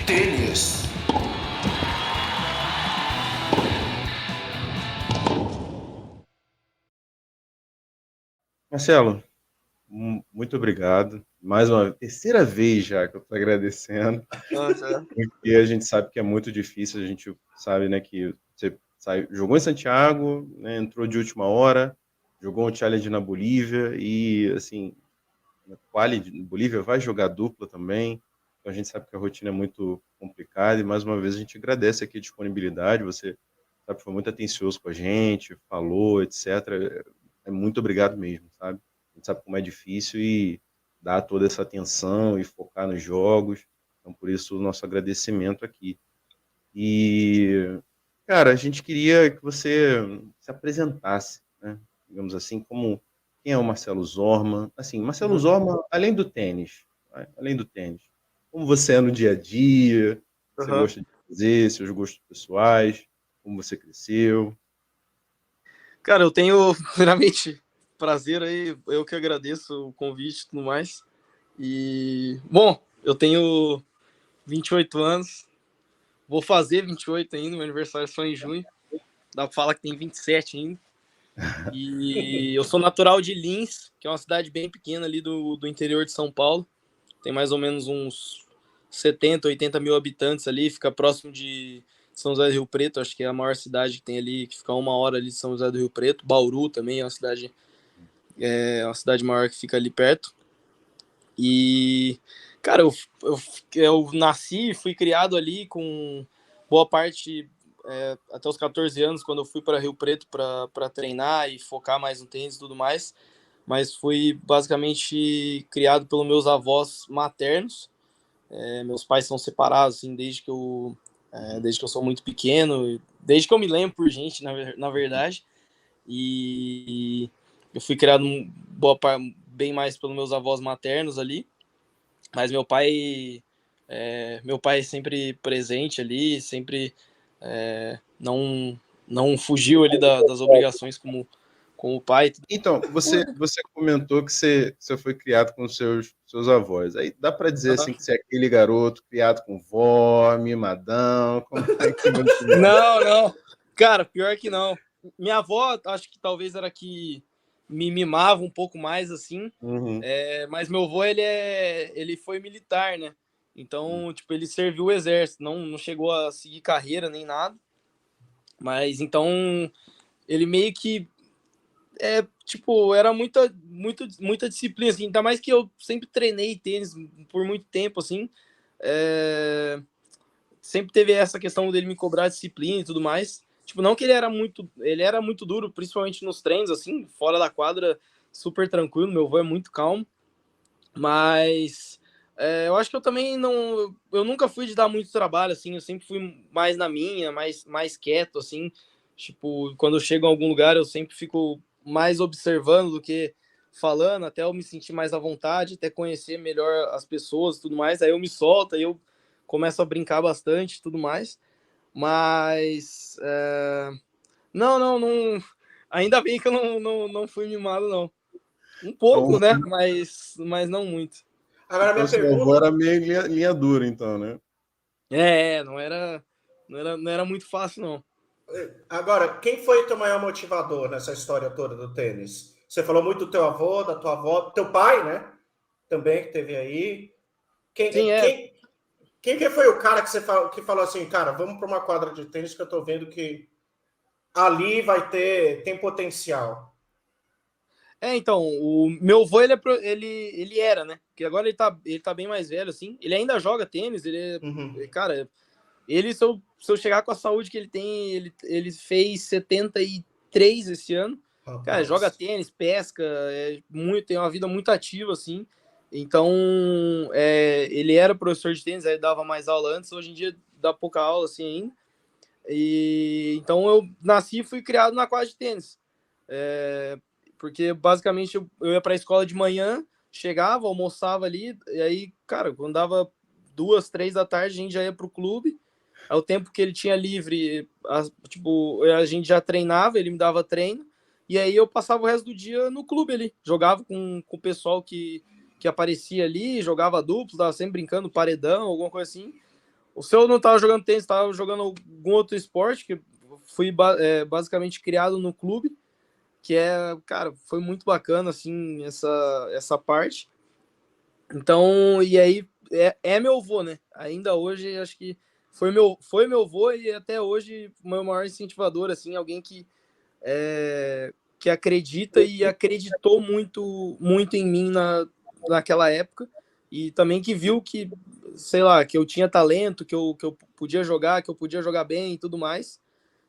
Tênis. Marcelo, muito obrigado. Mais uma terceira vez já que eu estou agradecendo, Nossa, porque a gente sabe que é muito difícil, a gente sabe, né, que você jogou em Santiago, né, entrou de última hora, jogou um challenge na Bolívia e, assim, na quali de Bolívia vai jogar dupla também. Então a gente sabe que a rotina é muito complicada e, mais uma vez, a gente agradece aqui a disponibilidade. Você, sabe, foi muito atencioso com a gente, falou, etc. Muito obrigado mesmo, sabe? A gente sabe como é difícil e dar toda essa atenção e focar nos jogos. Então, por isso, o nosso agradecimento aqui. E, cara, a gente queria que você se apresentasse, né? Digamos assim, como quem é o Marcelo Zorman. Assim, Marcelo uhum, Zorman, além do tênis, né? Além do tênis, como você é no dia a dia, o que você uhum. gosta de fazer, seus gostos pessoais, como você cresceu. Cara, eu tenho primeiramente prazer aí, eu que agradeço o convite e tudo mais. E, bom, eu tenho 28 anos, vou fazer 28 ainda, meu aniversário é só em junho, dá pra falar que tem 27 ainda. E eu sou natural de Lins, que é uma cidade bem pequena ali do interior de São Paulo, tem mais ou menos uns 70, 80 mil habitantes ali, fica próximo de São José do Rio Preto, acho que é a maior cidade que tem ali, que fica 1 hora ali de São José do Rio Preto. Bauru também é uma cidade maior que fica ali perto. E, cara, eu nasci e fui criado ali com boa parte até os 14 anos, quando eu fui para Rio Preto para treinar e focar mais no tênis e tudo mais. Mas fui basicamente criado pelos meus avós maternos. Meus pais são separados assim, desde que eu sou muito pequeno, desde que eu me lembro por gente, na verdade. E eu fui criado bem mais pelos meus avós maternos ali, mas meu pai é sempre presente ali, sempre não fugiu ali das obrigações como pai. Então, você comentou que você foi criado com seus avós. Aí dá para dizer assim que você é aquele garoto criado com vó, mimadão, como é que você é? Não, não. Cara, pior que não. Minha avó, acho que talvez era que me mimava um pouco mais, assim. Uhum. Mas meu avô, ele foi militar, né? Então, tipo, ele serviu o exército. Não chegou a seguir carreira nem nada. Mas, então, ele meio que, tipo, era muita disciplina, assim. Ainda mais que eu sempre treinei tênis por muito tempo, assim. É, sempre teve essa questão dele me cobrar disciplina e tudo mais. Tipo, não que ele era muito duro, principalmente nos treinos, assim, fora da quadra, super tranquilo. Meu avô é muito calmo, mas eu acho que eu também não. Eu nunca fui de dar muito trabalho, assim, eu sempre fui mais na minha, mais quieto, assim. Tipo, quando eu chego em algum lugar, eu sempre fico mais observando do que falando, até eu me sentir mais à vontade, até conhecer melhor as pessoas e tudo mais. Aí eu me solto, aí eu começo a brincar bastante e tudo mais. Mas. Não, não, não. Ainda bem que eu não fui mimado, não. Um pouco, Então, né? Mas não muito. Agora, então minha sua avó pergunta. era meio linha dura, então, né? Não era muito fácil, não. Agora, quem foi teu maior motivador nessa história toda do tênis? Você falou muito do teu avô, da tua avó, teu pai, né? Também que teve aí. Sim, Quem, quem, quem que foi o cara que falou assim, cara, vamos para uma quadra de tênis que eu tô vendo que ali tem potencial. Então, o meu avô, ele era, né? Porque agora ele tá bem mais velho, assim. Ele ainda joga tênis, Uhum. cara, se eu chegar com a saúde que ele tem, ele fez 73 esse ano. Cara, joga Rapaz. tênis, pesca, tem uma vida muito ativa, assim. Então, ele era professor de tênis, aí dava mais aula antes, hoje em dia dá pouca aula, assim, ainda. Então, eu nasci e fui criado na quadra de tênis. Porque, basicamente, eu ia para a escola de manhã, chegava, almoçava ali, e aí, cara, quando dava 2, 3 da tarde, a gente já ia pro clube. Aí o tempo que ele tinha livre, tipo, a gente já treinava, ele me dava treino, e aí eu passava o resto do dia no clube ali. Jogava com o pessoal que aparecia ali, jogava duplo, tava sempre brincando, paredão, alguma coisa assim. O seu não estava jogando tênis, estava jogando algum outro esporte, que fui basicamente criado no clube, que cara, foi muito bacana, assim, essa parte. Então, e aí, meu avô, né? Ainda hoje, acho que foi meu avô e até hoje o meu maior incentivador, assim, alguém que acredita e acreditou muito, muito em mim naquela época, e também que viu que, sei lá, que eu tinha talento, que eu podia jogar, que eu podia jogar bem e tudo mais.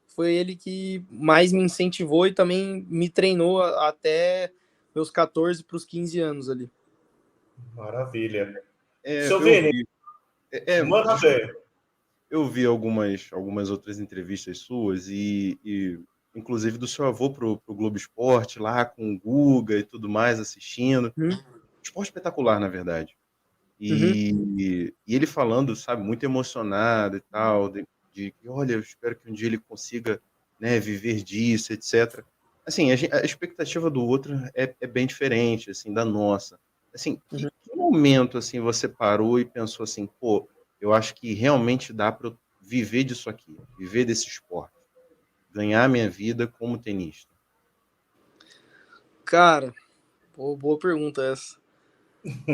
Foi ele que mais me incentivou e também me treinou até meus 14 para os 15 anos ali. Maravilha. Seu Eu Vini, vi. manda ver. Eu vi algumas outras entrevistas suas e inclusive do seu avô pro Globo Esporte, lá com o Guga e tudo mais, assistindo. Esporte espetacular, na verdade. E ele falando, sabe, muito emocionado e tal, de que, olha, eu espero que um dia ele consiga, né, viver disso, etc. Assim, a expectativa do outro é bem diferente, assim, da nossa. Assim, que momento, assim, você parou e pensou assim, pô, eu acho que realmente dá para eu viver disso aqui, viver desse esporte, ganhar minha vida como tenista? Cara, boa pergunta essa.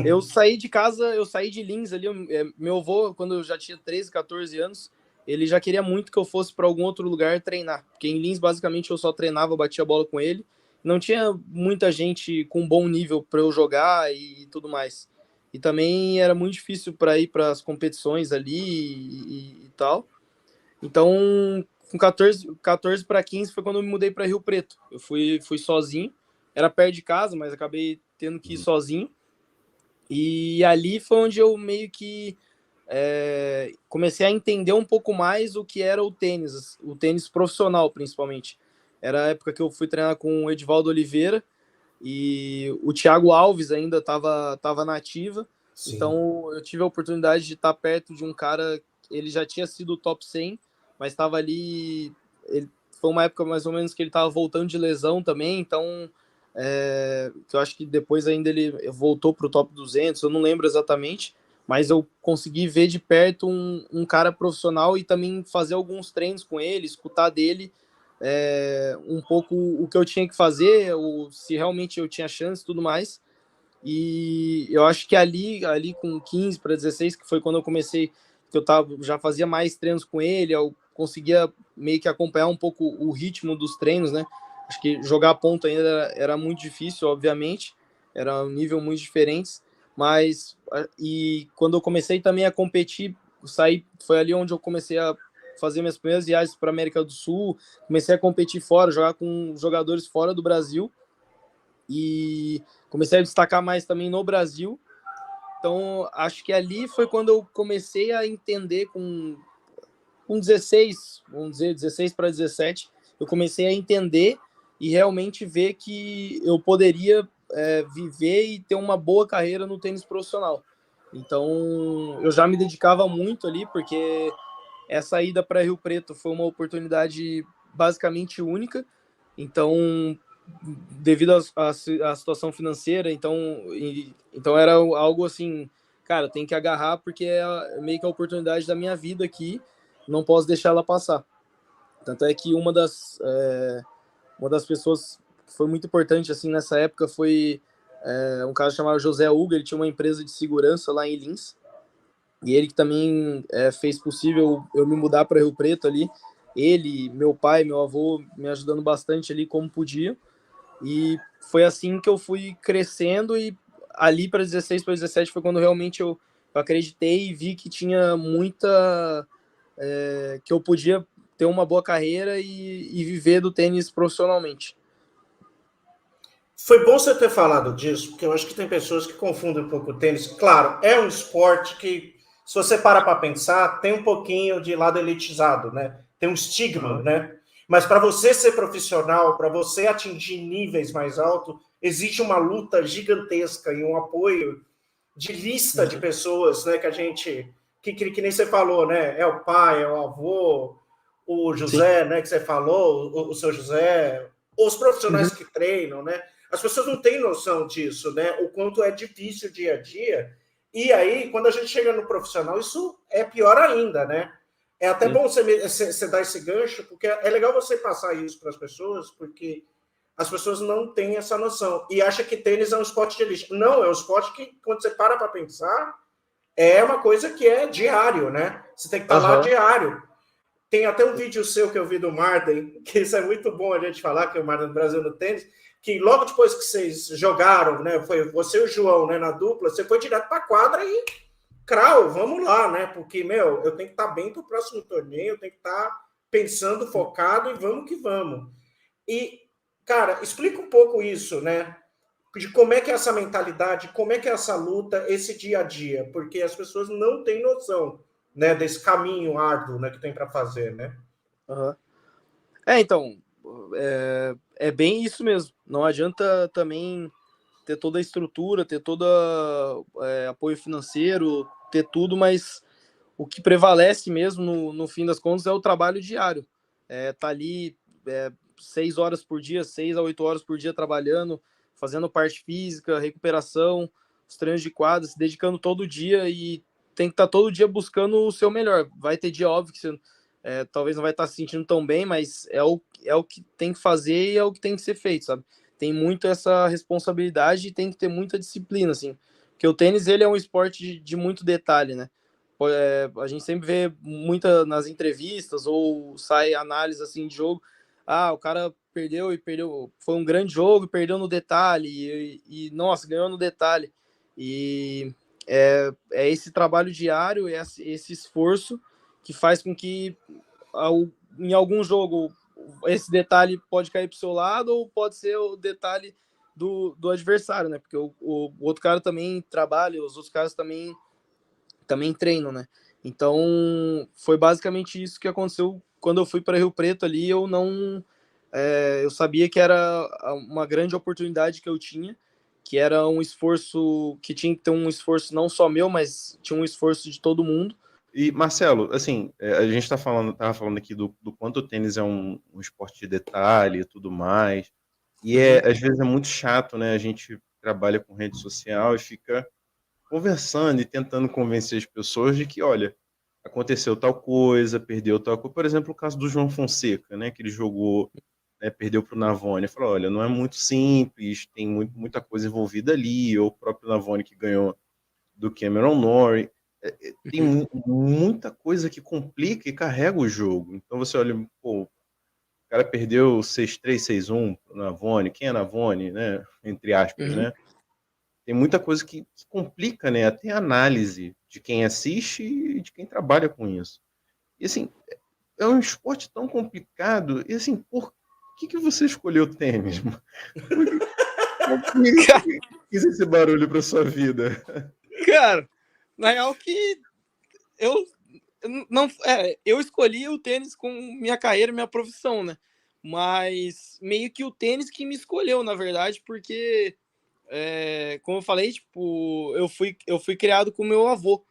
Eu saí de casa, eu saí de Lins ali. Meu avô, quando eu já tinha 13, 14 anos, ele já queria muito que eu fosse para algum outro lugar treinar. Porque em Lins, basicamente, eu só treinava, batia bola com ele. Não tinha muita gente com bom nível para eu jogar e tudo mais. E também era muito difícil para ir para as competições ali e tal. Então, com 14 para 15 foi quando eu me mudei para Rio Preto. Eu fui sozinho. Era perto de casa, mas acabei tendo que ir sozinho. E ali foi onde eu meio que comecei a entender um pouco mais o que era o tênis profissional, principalmente. Era a época que eu fui treinar com o Edivaldo Oliveira e o Thiago Alves ainda estava na ativa. Sim. Então eu tive a oportunidade de estar perto de um cara, ele já tinha sido top 100, mas estava ali. Foi uma época mais ou menos que ele estava voltando de lesão também, então que eu acho que depois ainda ele voltou para o top 200, eu não lembro exatamente, mas eu consegui ver de perto um cara profissional e também fazer alguns treinos com ele, escutar dele um pouco o que eu tinha que fazer, ou se realmente eu tinha chance e tudo mais. E eu acho que ali com 15 para 16, que foi quando eu comecei, que já fazia mais treinos com ele, eu conseguia meio que acompanhar um pouco o ritmo dos treinos, né? Acho que jogar ponto ainda era muito difícil, obviamente, era um nível muito diferente, mas e quando eu comecei também a competir, foi ali onde eu comecei a fazer minhas primeiras viagens para América do Sul, comecei a competir fora, jogar com jogadores fora do Brasil e comecei a destacar mais também no Brasil. Então, acho que ali foi quando eu comecei a entender com 16, vamos dizer, 16 para 17, eu comecei a entender e realmente ver que eu poderia viver e ter uma boa carreira no tênis profissional. Então, eu já me dedicava muito ali, porque essa ida para Rio Preto foi uma oportunidade basicamente única. Então, devido à situação financeira, então era algo assim, cara, tem que agarrar porque é meio que a oportunidade da minha vida aqui, não posso deixar ela passar. Tanto é que uma das pessoas que foi muito importante assim nessa época foi um cara chamado José Hugo, ele tinha uma empresa de segurança lá em Lins, e ele que também fez possível eu me mudar para Rio Preto ali, ele, meu pai, meu avô me ajudando bastante ali como podia. E foi assim que eu fui crescendo e ali para 16 para 17 foi quando realmente eu acreditei e vi que tinha que eu podia ter uma boa carreira e viver do tênis profissionalmente. Foi bom você ter falado disso, porque eu acho que tem pessoas que confundem um pouco o tênis. Claro, é um esporte que, se você para pensar, tem um pouquinho de lado elitizado, né? Tem um estigma, né? Mas para você ser profissional, para você atingir níveis mais altos, existe uma luta gigantesca e um apoio de lista de pessoas, né? Que a gente, que nem você falou, né? É o pai, é o avô, o José, sim, né? Que você falou, o seu José, os profissionais que treinam, né? As pessoas não têm noção disso, né? O quanto é difícil dia a dia E aí, quando a gente chega no profissional, isso é pior ainda, né? É até bom você dar esse gancho, porque é legal você passar isso para as pessoas, porque as pessoas não têm essa noção e acham que tênis é um esporte de elite. Não, é um esporte que, quando você para pensar, é uma coisa que é diário, né? Você tem que estar lá diário. Tem até um vídeo seu que eu vi do Marden, que isso é muito bom a gente falar, que é o Marden do Brasil no tênis, que logo depois que vocês jogaram, né, foi você e o João, né, na dupla, você foi direto para a quadra e crau, vamos lá, né? Porque, eu tenho que estar bem para o próximo torneio, eu tenho que estar pensando, focado e vamos que vamos. E, cara, explica um pouco isso, né? De como é que é essa mentalidade, como é que é essa luta, esse dia a dia, porque as pessoas não têm noção, né, desse caminho árduo, né, que tem para fazer, né? Uhum. Então, é bem isso mesmo. Não adianta também ter toda a estrutura, ter todo apoio financeiro, ter tudo, mas o que prevalece mesmo no fim das contas é o trabalho diário. Tá ali 6 horas por dia, 6 a 8 horas por dia trabalhando, fazendo parte física, recuperação, os treinos de quadra, se dedicando todo dia e tem que estar todo dia buscando o seu melhor. Vai ter dia, óbvio, que você talvez não vai estar se sentindo tão bem, mas é o que tem que fazer e é o que tem que ser feito, sabe? Tem muito essa responsabilidade e tem que ter muita disciplina, assim. Porque o tênis, ele é um esporte de muito detalhe, né? A gente sempre vê muita nas entrevistas ou sai análise assim de jogo. O cara perdeu e perdeu. Foi um grande jogo e perdeu no detalhe. Nossa, ganhou no detalhe. E é esse trabalho diário, esse esforço que faz com que em algum jogo esse detalhe pode cair para o seu lado ou pode ser o detalhe do adversário, né? Porque o outro cara também trabalha, os outros caras também treinam, né? Então, foi basicamente isso que aconteceu quando eu fui para Rio Preto ali. Eu não. Eu sabia que era uma grande oportunidade que eu tinha, que era um esforço, que tinha que ter um esforço não só meu, mas tinha um esforço de todo mundo. E, Marcelo, assim, a gente tava falando aqui do quanto o tênis é um esporte de detalhe e tudo mais. E às vezes é muito chato, né? A gente trabalha com rede social e fica conversando e tentando convencer as pessoas de que, olha, aconteceu tal coisa, perdeu tal coisa. Por exemplo, o caso do João Fonseca, né? Que ele jogou, né, perdeu para o Navone. Falou, olha, não é muito simples, tem muita coisa envolvida ali. Ou o próprio Navone que ganhou do Cameron Norrie. Tem muita coisa que complica e carrega o jogo. Então você olha, pô, o cara perdeu 6-3, 6-1 pro Navone. Quem é Navone, né? Entre aspas, né? Tem muita coisa que complica, né? Até a análise de quem assiste e de quem trabalha com isso. E assim, é um esporte tão complicado. E assim, por que você escolheu o tênis? Por que quis esse barulho para sua vida? Cara, na real que eu não eu escolhi o tênis com minha carreira, minha profissão, né? Mas meio que o tênis que me escolheu, na verdade, porque como eu falei, tipo, eu fui criado com meu avô,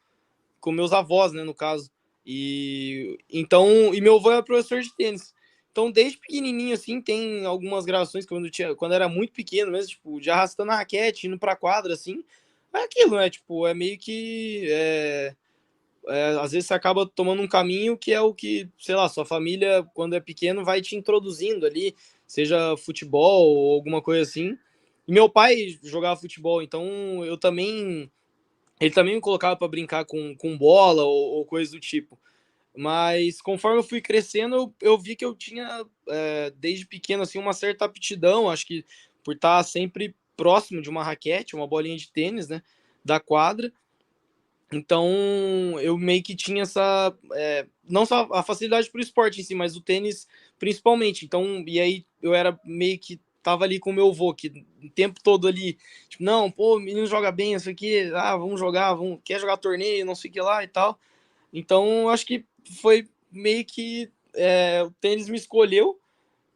com meus avós, né, no caso. E meu avô é professor de tênis. Então, desde pequenininho, assim, tem algumas gravações que quando era muito pequeno mesmo, tipo, de arrastando a raquete, indo pra quadra, assim. É aquilo, né? Tipo, é meio que. Às vezes você acaba tomando um caminho que é o que, sei lá, sua família, quando é pequeno, vai te introduzindo ali, seja futebol ou alguma coisa assim. E meu pai jogava futebol, então eu também. Ele também me colocava para brincar com bola ou coisa do tipo. Mas conforme eu fui crescendo, eu vi que eu tinha, desde pequeno, assim, uma certa aptidão, acho que por estar sempre próximo de uma raquete, uma bolinha de tênis, né, da quadra. Então, eu meio que tinha essa, não só a facilidade para o esporte em si, mas o tênis principalmente. Então, e aí eu era meio que tava ali com o meu avô, que o tempo todo ali, tipo, não, pô, o menino joga bem, isso aqui, vamos jogar, quer jogar torneio, não sei o que lá e tal. Então, acho que foi meio que o tênis me escolheu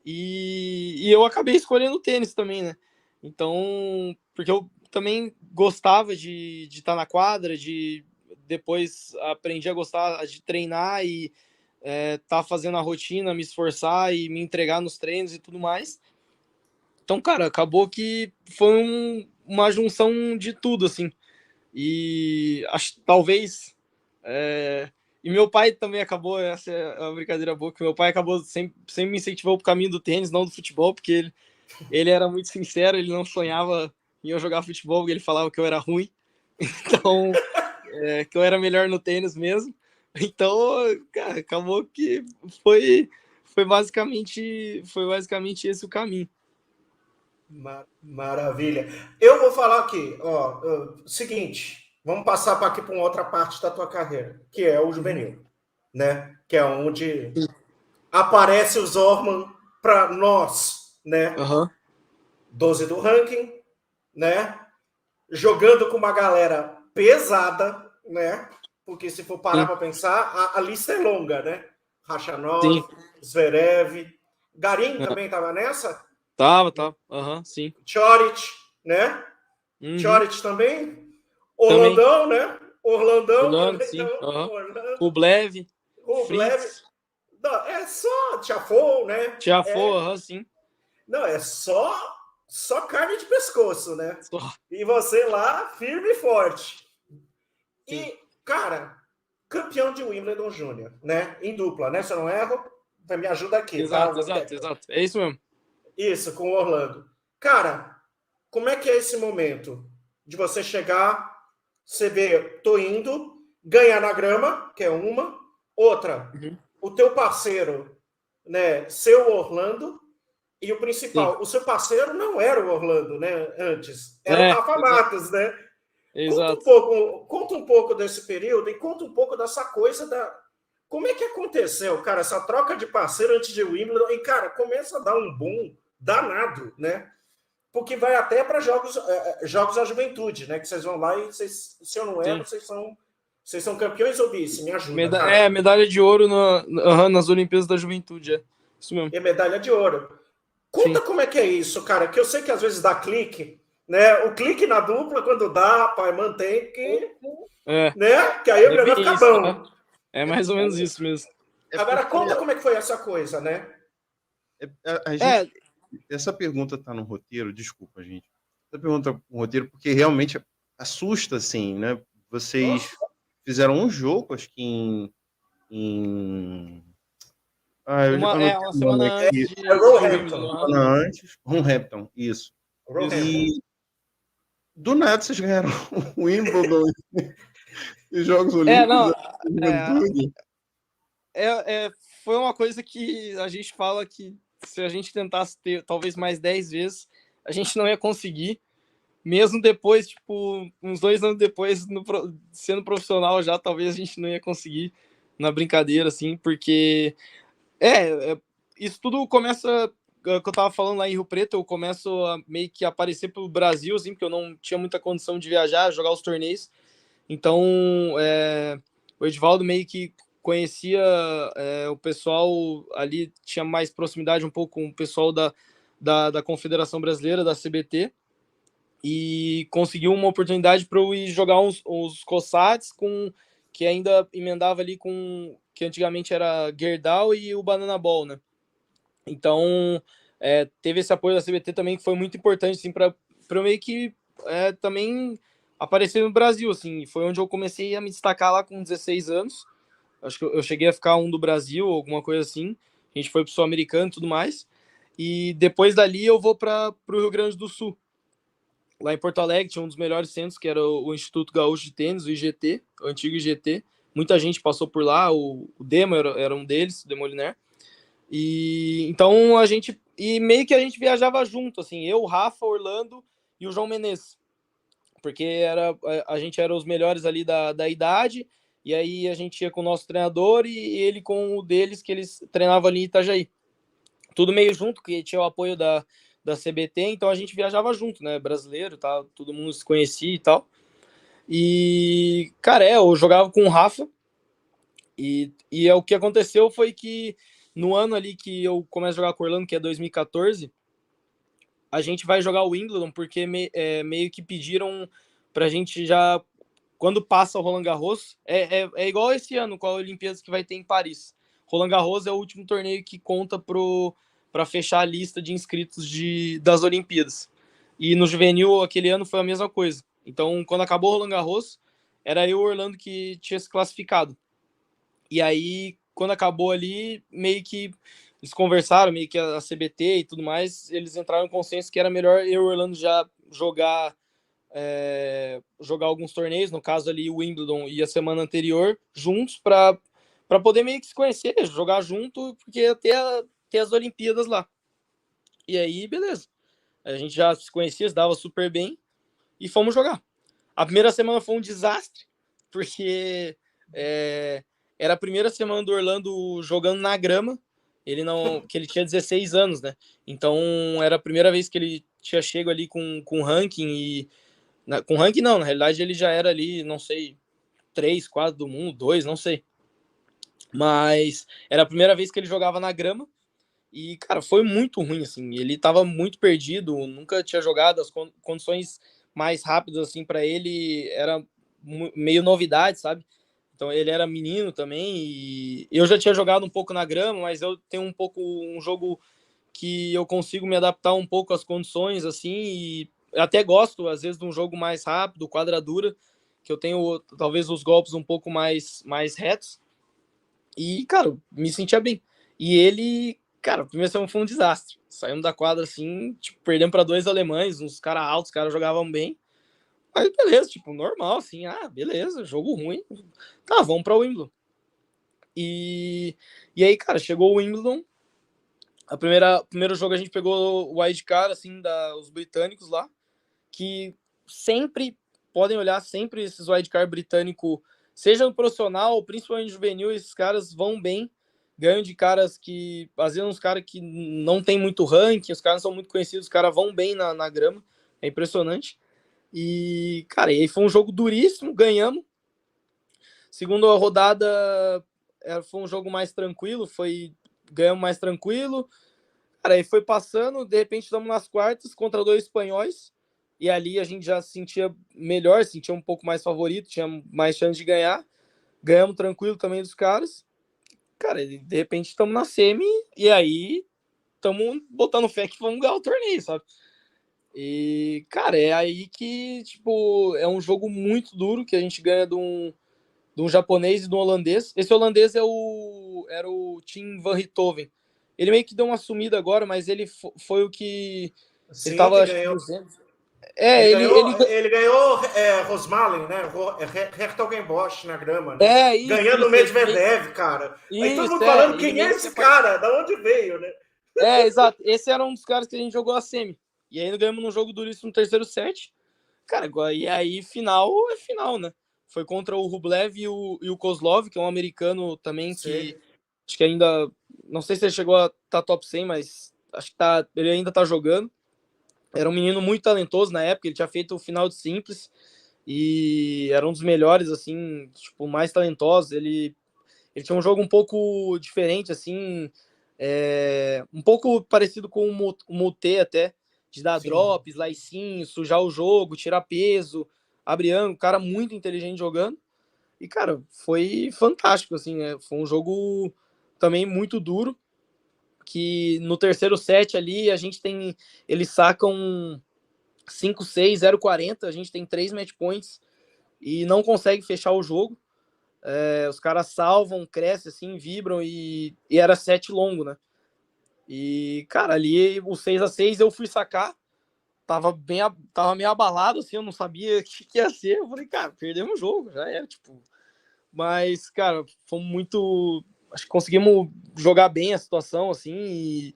e eu acabei escolhendo o tênis também, né? Então, porque eu também gostava de estar na quadra, depois aprendi a gostar de treinar e tá fazendo a rotina, me esforçar e me entregar nos treinos e tudo mais. Então, cara, acabou que foi uma junção de tudo, assim. E acho talvez... E meu pai também acabou, essa é uma brincadeira boa, que meu pai acabou sempre me incentivou pro caminho do tênis, não do futebol, porque ele era muito sincero, ele não sonhava em eu jogar futebol, porque ele falava que eu era ruim, então, que eu era melhor no tênis mesmo. Então, cara, acabou que foi basicamente esse o caminho. Maravilha. Eu vou falar aqui, ó, seguinte, vamos passar aqui para uma outra parte da tua carreira, que é o juvenil, né? Que é onde aparece o Zorman para nós, né? 12 do ranking, né? Jogando com uma galera pesada, né? Porque se for parar para pensar, a lista é longa, né? Rachanov, Zverev, Garim também estava nessa? Tava, sim. Chorich, né? Chorich também. Orlandão, também. Né? Orlandão, sim. Rublev. Fritz. Não, é só Tiafoe, né? Tiafoe, sim. Não, é só carne de pescoço, né? Só. E você lá, firme e forte. Sim. E, cara, campeão de Wimbledon Júnior, né? Em dupla, né? Se eu não erro, me ajuda aqui. Exato. É isso mesmo. Isso, com o Orlando. Cara, como é que é esse momento de você chegar, você vê, tô indo, ganhar na grama, que é uma, outra, o teu parceiro, né, seu Orlando, e o principal, o seu parceiro não era o Orlando, né, antes, era o Rafa Matos, né? Exato. Conta um pouco desse período e conta um pouco dessa coisa da... Como é que aconteceu, cara, essa troca de parceiro antes de Wimbledon? E, cara, começa a dar um boom danado, né? Porque vai até para jogos da juventude, né? Que vocês vão lá e vocês, se eu não erro, vocês são campeões ou vice? Me ajuda. Medalha de ouro nas Olimpíadas da Juventude, isso mesmo. E medalha de ouro. Conta como é que é isso, cara, que eu sei que às vezes dá clique, né? O clique na dupla, quando dá, rapaz, mantém que... né? Que aí o negócio fica bom. Né? É mais ou menos isso mesmo. Agora, conta como é que foi essa coisa, né? Essa pergunta está no roteiro, desculpa, gente. Essa pergunta no roteiro, porque realmente assusta, assim, né? Vocês fizeram um jogo, acho que uma semana antes. Roehampton, isso. E do nada vocês ganharam o Wimbledon e Jogos Olímpicos. Foi uma coisa que a gente fala que se a gente tentasse ter talvez mais 10 vezes, a gente não ia conseguir. Mesmo depois, tipo, uns 2 anos depois, sendo profissional já, talvez a gente não ia conseguir na brincadeira, assim, porque isso tudo começa, que eu tava falando lá em Rio Preto, eu começo a meio que aparecer pelo Brasil, assim, porque eu não tinha muita condição de viajar, jogar os torneios. Então, o Edvaldo meio que conhecia o pessoal ali, tinha mais proximidade um pouco com o pessoal da Confederação Brasileira, da CBT, e conseguiu uma oportunidade para eu ir jogar uns COSATs, que ainda emendava ali com que antigamente era Gerdau e o Banana Ball, né? Então, teve esse apoio da CBT também, que foi muito importante, assim, para eu meio que também aparecer no Brasil, assim. Foi onde eu comecei a me destacar lá com 16 anos. Acho que eu cheguei a ficar um do Brasil, alguma coisa assim. A gente foi pro Sul-Americano e tudo mais. E depois dali eu vou para o Rio Grande do Sul. Lá em Porto Alegre tinha um dos melhores centros, que era o Instituto Gaúcho de Tênis, o IGT, o antigo IGT. Muita gente passou por lá, o Demo era um deles, o Demoliner. E então meio que a gente viajava junto, assim, eu, o Rafa, o Orlando e o João Menezes. Porque a gente era os melhores ali da idade, e aí a gente ia com o nosso treinador e ele com o deles, que eles treinavam ali em Itajaí. Tudo meio junto, que tinha o apoio da CBT, então a gente viajava junto, né? Brasileiro, tá? Todo mundo se conhecia e tal. E, cara, eu jogava com o Rafa, e o que aconteceu foi que no ano ali que eu começo a jogar com o Orlando, que é 2014, a gente vai jogar o Wimbledon, porque meio que pediram pra gente já, quando passa o Roland Garros, é igual esse ano com a Olimpíadas que vai ter em Paris. Roland Garros é o último torneio que conta para fechar a lista de inscritos das Olimpíadas. E no juvenil, aquele ano, foi a mesma coisa. Então, quando acabou o Roland Garros, era eu e o Orlando que tinha se classificado. E aí, quando acabou ali, meio que eles conversaram, meio que a CBT e tudo mais, eles entraram em consenso que era melhor eu e o Orlando já jogar alguns torneios, no caso ali o Wimbledon e a semana anterior, juntos, para poder meio que se conhecer, jogar junto, porque ia ter as Olimpíadas lá. E aí, beleza. A gente já se conhecia, se dava super bem, e fomos jogar. A primeira semana foi um desastre, porque era a primeira semana do Orlando jogando na grama, que ele tinha 16 anos, né? Então era a primeira vez que ele tinha chego ali com ranking e com ranking não, na realidade ele já era ali, não sei, 3, 4 do mundo, 2, não sei. Mas era a primeira vez que ele jogava na grama e, cara, foi muito ruim, assim. Ele tava muito perdido, nunca tinha jogado, as condições mais rápidas, assim, para ele era meio novidade, sabe? Então ele era menino também e eu já tinha jogado um pouco na grama, mas eu tenho um jogo que eu consigo me adaptar um pouco às condições, assim, e até gosto, às vezes, de um jogo mais rápido, quadradura, que eu tenho, talvez, os golpes um pouco mais retos. E, cara, me sentia bem. E ele, cara, a primeira semana foi um desastre. Saímos da quadra, assim, tipo, perdemos para 2 alemães, uns caras altos, os caras jogavam bem. Mas beleza, tipo, normal, assim, beleza, jogo ruim. Tá, vamos pra Wimbledon. E aí, cara, chegou o Wimbledon, primeiro jogo a gente pegou o wildcard, assim, os britânicos lá, que sempre podem olhar, sempre esses wildcard britânico, seja no profissional, principalmente no juvenil, esses caras vão bem, ganham de caras que, às vezes, uns caras que não tem muito ranking, os caras não são muito conhecidos, os caras vão bem na grama, é impressionante. E, cara, e aí foi um jogo duríssimo, ganhamos. Segunda rodada foi um jogo mais tranquilo, ganhamos mais tranquilo. Cara, aí foi passando, de repente estamos nas quartas contra 2 espanhóis, e ali a gente já se sentia melhor, sentia um pouco mais favorito, tinha mais chance de ganhar. Ganhamos tranquilo também dos caras. Cara, de repente estamos na semi, e aí estamos botando fé que vamos ganhar o torneio, sabe? E, cara, é aí que, tipo, é um jogo muito duro, que a gente ganha de um japonês e de um holandês. Esse holandês era o Tim Van Riethoven. Ele meio que deu uma sumida agora, mas ele foi o que... Sim, ele tava, que acho que, ganhou. 200. Ele ganhou Rosmalen, né? Hertogenbosch na grama, né? Ganhando o Medvedev, cara. Aí todo mundo falando, quem é esse cara? Da onde veio, né? Exato. Esse era um dos caras que a gente jogou a semi. E aí ganhamos num jogo duríssimo no terceiro set. Cara, e aí final é final, né? Foi contra o Rublev e o Kozlov, que é um americano também, que acho que ainda... Não sei se ele chegou a estar top 100, mas acho que ele ainda tá jogando. Era um menino muito talentoso na época, ele tinha feito o final de simples e era um dos melhores, assim, tipo, mais talentosos. Ele tinha um jogo um pouco diferente, assim, um pouco parecido com o Moutet até, de dar drop, slicinho, sujar o jogo, tirar peso, abrir ângulo, cara muito inteligente jogando. E, cara, foi fantástico, assim, né? Foi um jogo também muito duro, que no terceiro set ali eles sacam 5-6, 0-40, a gente tem 3 match points e não consegue fechar o jogo. Os caras salvam, crescem assim, vibram e era set longo, né? E, cara, ali o 6-6 eu fui sacar, tava meio abalado, assim, eu não sabia o que ia ser. Eu falei, cara, perdemos o jogo, já era, tipo. Mas, cara, foi muito. Acho que conseguimos jogar bem a situação, assim, e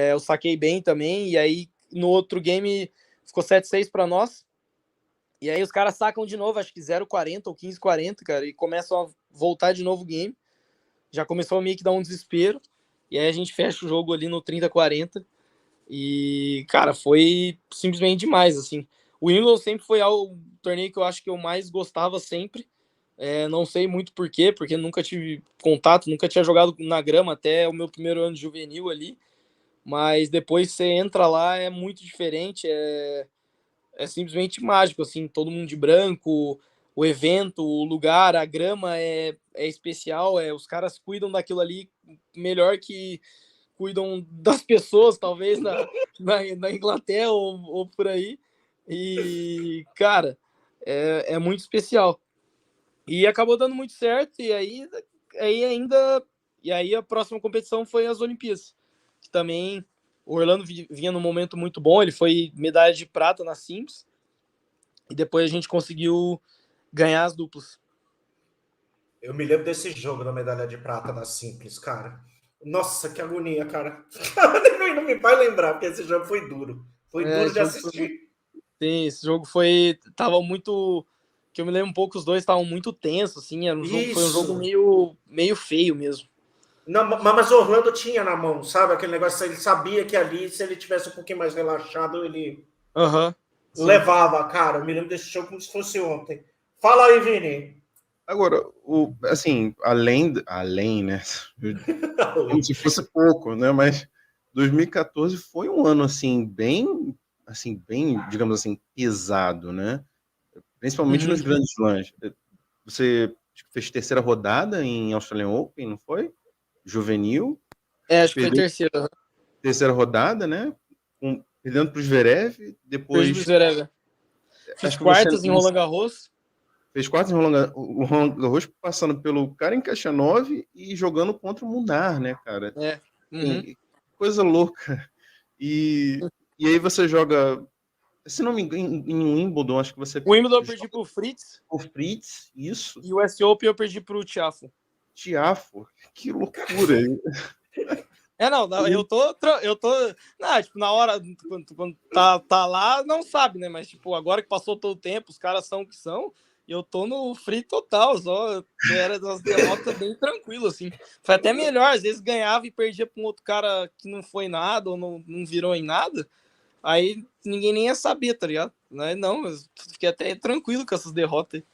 eu saquei bem também. E aí, no outro game, ficou 7-6 para nós. E aí, os caras sacam de novo, acho que 0-40 ou 15-40, cara, e começam a voltar de novo o game. Já começou a meio que dar um desespero. E aí, a gente fecha o jogo ali no 30-40. E, cara, foi simplesmente demais, assim. O Wimbledon sempre foi o torneio que eu acho que eu mais gostava sempre. Não sei muito por quê, porque nunca tive contato, nunca tinha jogado na grama até o meu primeiro ano de juvenil ali. Mas depois você entra lá, é muito diferente, é simplesmente mágico, assim, todo mundo de branco, o evento, o lugar, a grama é especial, os caras cuidam daquilo ali melhor que cuidam das pessoas, talvez, na Inglaterra ou por aí. E, cara, é muito especial. E acabou dando muito certo, e aí a próxima competição foi as Olimpíadas, que também o Orlando vinha num momento muito bom, ele foi medalha de prata na simples, e depois a gente conseguiu ganhar as duplas. Eu me lembro desse jogo da medalha de prata na simples, cara. Nossa, que agonia, cara. Não me vai lembrar, porque esse jogo foi duro. Foi duro de assistir. Sim, esse jogo tava muito, que eu me lembro um pouco, os dois estavam muito tensos, assim, foi um jogo meio feio mesmo. Não, mas o Orlando tinha na mão, sabe? Aquele negócio, ele sabia que ali, se ele tivesse um pouquinho mais relaxado, ele levava, cara. Eu me lembro desse jogo como se fosse ontem. Fala aí, Vini. Agora, assim, além, né? Como se fosse pouco, né? Mas 2014 foi um ano, assim, bem, digamos assim, pesado, né? Principalmente nos grandes slams. Você fez terceira rodada em Australian Open, não foi? Juvenil. Acho que foi terceira. Terceira rodada, né? Perdendo para o Zverev, depois... Perdi pro Zverev. Fiz quartas em Roland Garros. Fez quartas em Roland Garros, passando pelo Karen Khachanov e jogando contra o Munar, né, cara? Coisa louca. E aí você joga... Se não me engano, em Wimbledon, acho que você... O Wimbledon eu perdi pro Fritz. O Fritz, isso. E o US Open eu perdi pro Tiafoe. Que loucura. Não, eu tô... Não, tipo, na hora, quando tá lá, não sabe, né? Mas, tipo, agora que passou todo o tempo, os caras são o que são, e eu tô no free total, só era das derrotas bem tranquilo, assim. Foi até melhor, às vezes ganhava e perdia pra um outro cara que não foi nada, ou não virou em nada, aí ninguém nem ia saber, tá ligado? Não, eu fiquei até tranquilo com essas derrotas aí.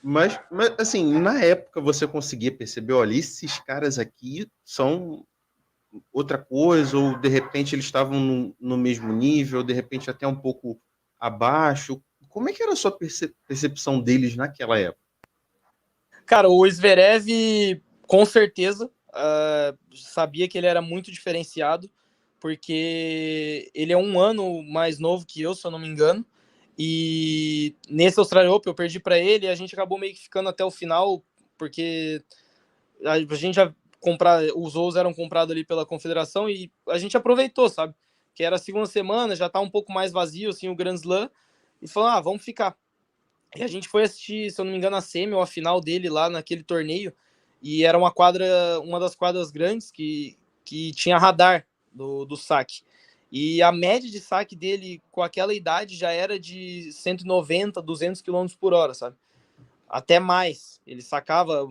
Mas, assim, na época você conseguia perceber, olha, esses caras aqui são outra coisa, ou de repente eles estavam no mesmo nível, de repente até um pouco abaixo. Como é que era a sua percepção deles naquela época? Cara, o Zverev, com certeza, sabia que ele era muito diferenciado, porque ele é um ano mais novo que eu, se eu não me engano, e nesse Australian Open eu perdi para ele e a gente acabou meio que ficando até o final, porque a gente já os voos eram comprados ali pela confederação e a gente aproveitou, sabe? Que era a segunda semana, já tá um pouco mais vazio, assim, o Grand Slam, e falou, vamos ficar. E a gente foi assistir, se eu não me engano, a semi ou a final dele lá naquele torneio, e era uma das quadras grandes que tinha radar do saque. E a média de saque dele com aquela idade já era de 190, 200 km por hora, sabe? Até mais. Ele sacava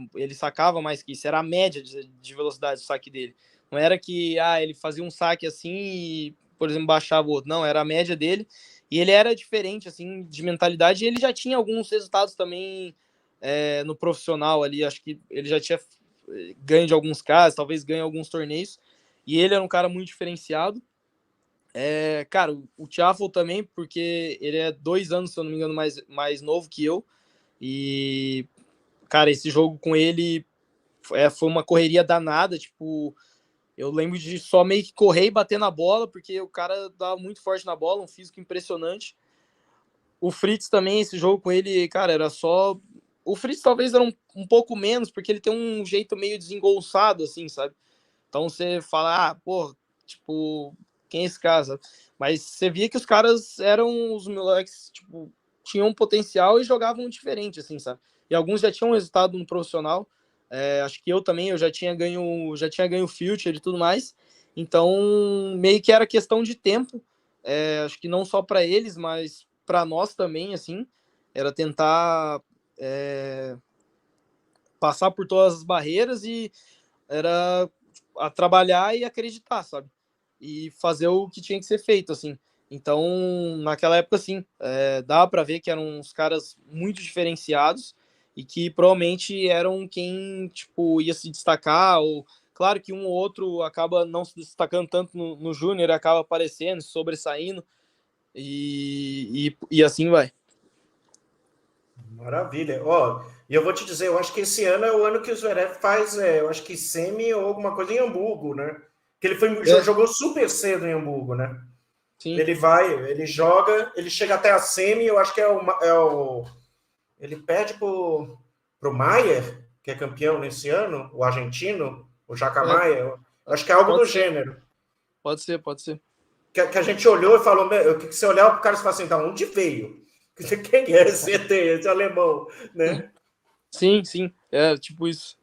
mais que isso. Era a média de velocidade do saque dele. Não era que ele fazia um saque assim e, por exemplo, baixava o outro. Não, era a média dele. E ele era diferente, assim, de mentalidade. E ele já tinha alguns resultados também no profissional ali. Acho que ele já tinha ganho de alguns casos, talvez ganhe alguns torneios. E ele era um cara muito diferenciado. Cara, o Tiafoe também, porque ele é 2 anos, se eu não me engano, mais novo que eu. E, cara, esse jogo com ele foi uma correria danada. Tipo, eu lembro de só meio que correr e bater na bola, porque o cara dava muito forte na bola, um físico impressionante. O Fritz também, esse jogo com ele, cara, era só... O Fritz talvez era um pouco menos, porque ele tem um jeito meio desengolçado, assim, sabe? Então você fala, tipo, quem é esse cara? Mas você via que os caras eram os moleques, tipo, tinham potencial e jogavam diferente, assim, sabe? E alguns já tinham resultado no profissional. Acho que eu também, eu já tinha ganho Future e tudo mais. Então, meio que era questão de tempo. Acho que não só para eles, mas para nós também, assim. Era tentar passar por todas as barreiras e era a trabalhar e acreditar, sabe? E fazer o que tinha que ser feito, assim. Então, naquela época, sim, dava para ver que eram uns caras muito diferenciados e que provavelmente eram quem, tipo, ia se destacar, ou claro que um ou outro acaba não se destacando tanto no Júnior, acaba aparecendo, sobressaindo, e assim vai. Maravilha. E eu vou te dizer, eu acho que esse ano é o ano que o Zverev faz, eu acho que semi ou alguma coisa em Hamburgo, né? Que ele jogou super cedo em Hamburgo, né? Sim. Ele joga, ele chega até a semi, eu acho que é o Ele perde pro Maier, que é campeão nesse ano, o argentino, o Jacamaia. Acho que é algo do gênero. Pode ser. Que a gente olhou e falou, que você olhava pro cara e falava assim, da onde veio? Quem é esse ET, esse alemão, né? Sim, é tipo isso.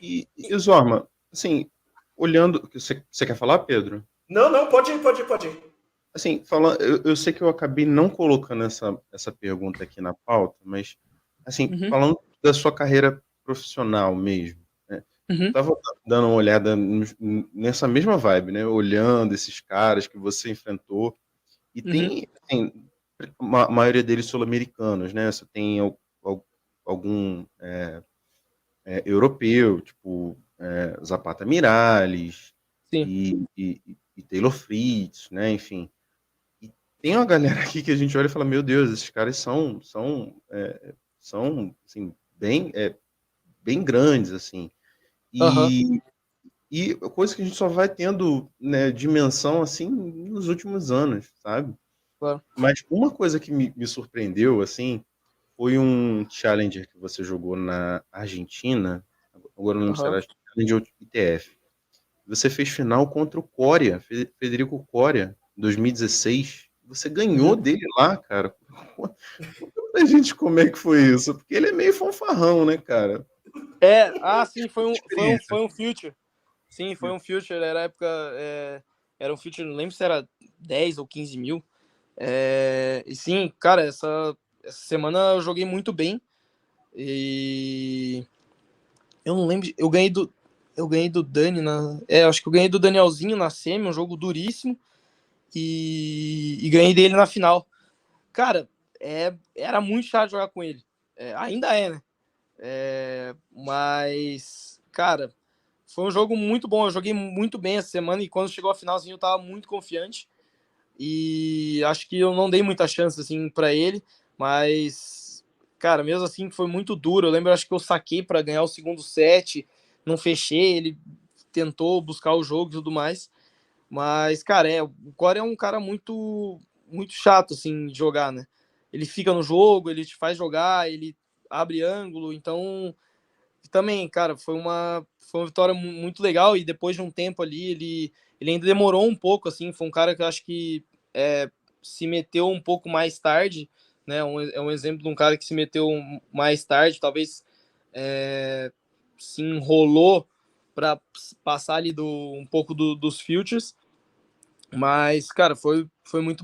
E Zorma, assim, olhando... Você quer falar, Pedro? Não, pode ir. Assim, eu sei que eu acabei não colocando essa pergunta aqui na pauta, mas, assim, falando da sua carreira profissional mesmo, né? Eu tava dando uma olhada nessa mesma vibe, né? Olhando esses caras que você enfrentou, e tem, assim, a maioria deles sul-americanos, né? Você tem algum europeu, tipo Zapata Miralles e Taylor Fritz, né? Enfim. Tem uma galera aqui que a gente olha e fala, meu Deus, esses caras são assim, bem grandes, assim. E coisa que a gente só vai tendo, né, dimensão, assim, nos últimos anos, sabe? Claro. Mas uma coisa que me surpreendeu, assim, foi um Challenger que você jogou na Argentina, agora não lembro se era Challenger ou ITF. Você fez final contra o Coria, Federico Coria, em 2016. Você ganhou dele lá, cara. Conta pra gente como é que foi isso, porque ele é meio fanfarrão, né, cara? Sim, foi um Future. Sim, foi um Future, era época, era um Future, não lembro se era 10 ou 15 mil. E sim, cara, essa semana eu joguei muito bem. E eu não lembro, eu ganhei do Dani acho que eu ganhei do Danielzinho na semi, um jogo duríssimo. E ganhei dele na final. Cara, era muito chato jogar com ele. Ainda né? Mas, cara, foi um jogo muito bom. Eu joguei muito bem essa semana e quando chegou a finalzinho eu tava muito confiante. E acho que eu não dei muita chance, assim, pra ele. Mas, cara, mesmo assim foi muito duro. Eu lembro, acho que eu saquei pra ganhar o segundo set, não fechei. Ele tentou buscar o jogo e tudo mais. Mas, cara, o Core é um cara muito, muito chato, assim, de jogar, né? Ele fica no jogo, ele te faz jogar, ele abre ângulo, então também, cara, foi uma vitória muito legal e depois de um tempo ali, ele ainda demorou um pouco, assim, foi um cara que eu acho que se meteu um pouco mais tarde, né? É um exemplo de um cara que se meteu mais tarde, talvez se enrolou para passar ali um pouco dos futures, mas, cara, foi muito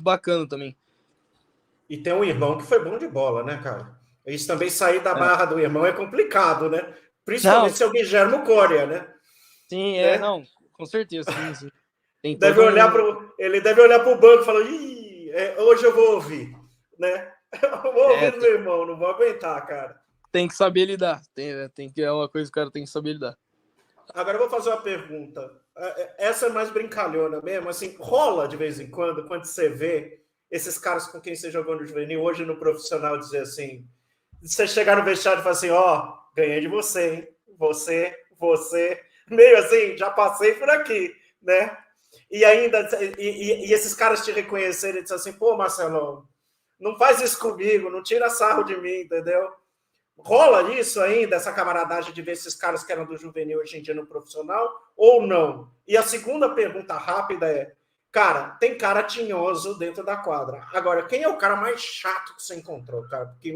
bacana também. E tem um irmão que foi bom de bola, né, cara? Isso também sair da barra do irmão é complicado, né? Principalmente se é o Guilherme Coria, né? Sim, né? Não, com certeza, sim. Tem deve olhar ele deve olhar pro banco e falar, hoje eu vou ouvir, né? Eu vou ouvir do meu irmão, não vou aguentar, cara. Tem que saber lidar, tem que é uma coisa que o cara tem que saber lidar. Agora eu vou fazer uma pergunta. Essa é mais brincalhona mesmo, assim, rola de vez em quando você vê esses caras com quem você jogou no juvenil, hoje no profissional, dizer assim, você chegar no vestiário e falar assim, ganhei de você, hein? Você, meio assim, já passei por aqui, né? E ainda, e esses caras te reconhecerem e dizer assim, pô, Marcelão, não faz isso comigo, não tira sarro de mim, entendeu? Rola isso ainda, essa camaradagem de ver esses caras que eram do juvenil hoje em dia no profissional, ou não? E a segunda pergunta rápida é, cara, tem cara tinhoso dentro da quadra. Agora, quem é o cara mais chato que você encontrou, cara? Porque,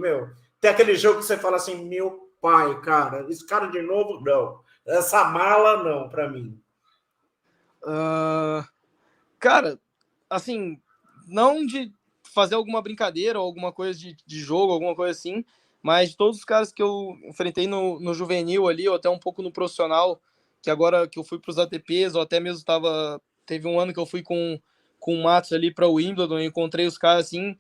tem aquele jogo que você fala assim, meu pai, cara, esse cara de novo, não. Essa mala, não, pra mim. Cara, assim, não de fazer alguma brincadeira ou alguma coisa de jogo, alguma coisa assim, mas todos os caras que eu enfrentei no juvenil ali, ou até um pouco no profissional, que agora que eu fui para os ATPs, ou até mesmo teve um ano que eu fui com o Matos ali para o Wimbledon, encontrei os caras assim,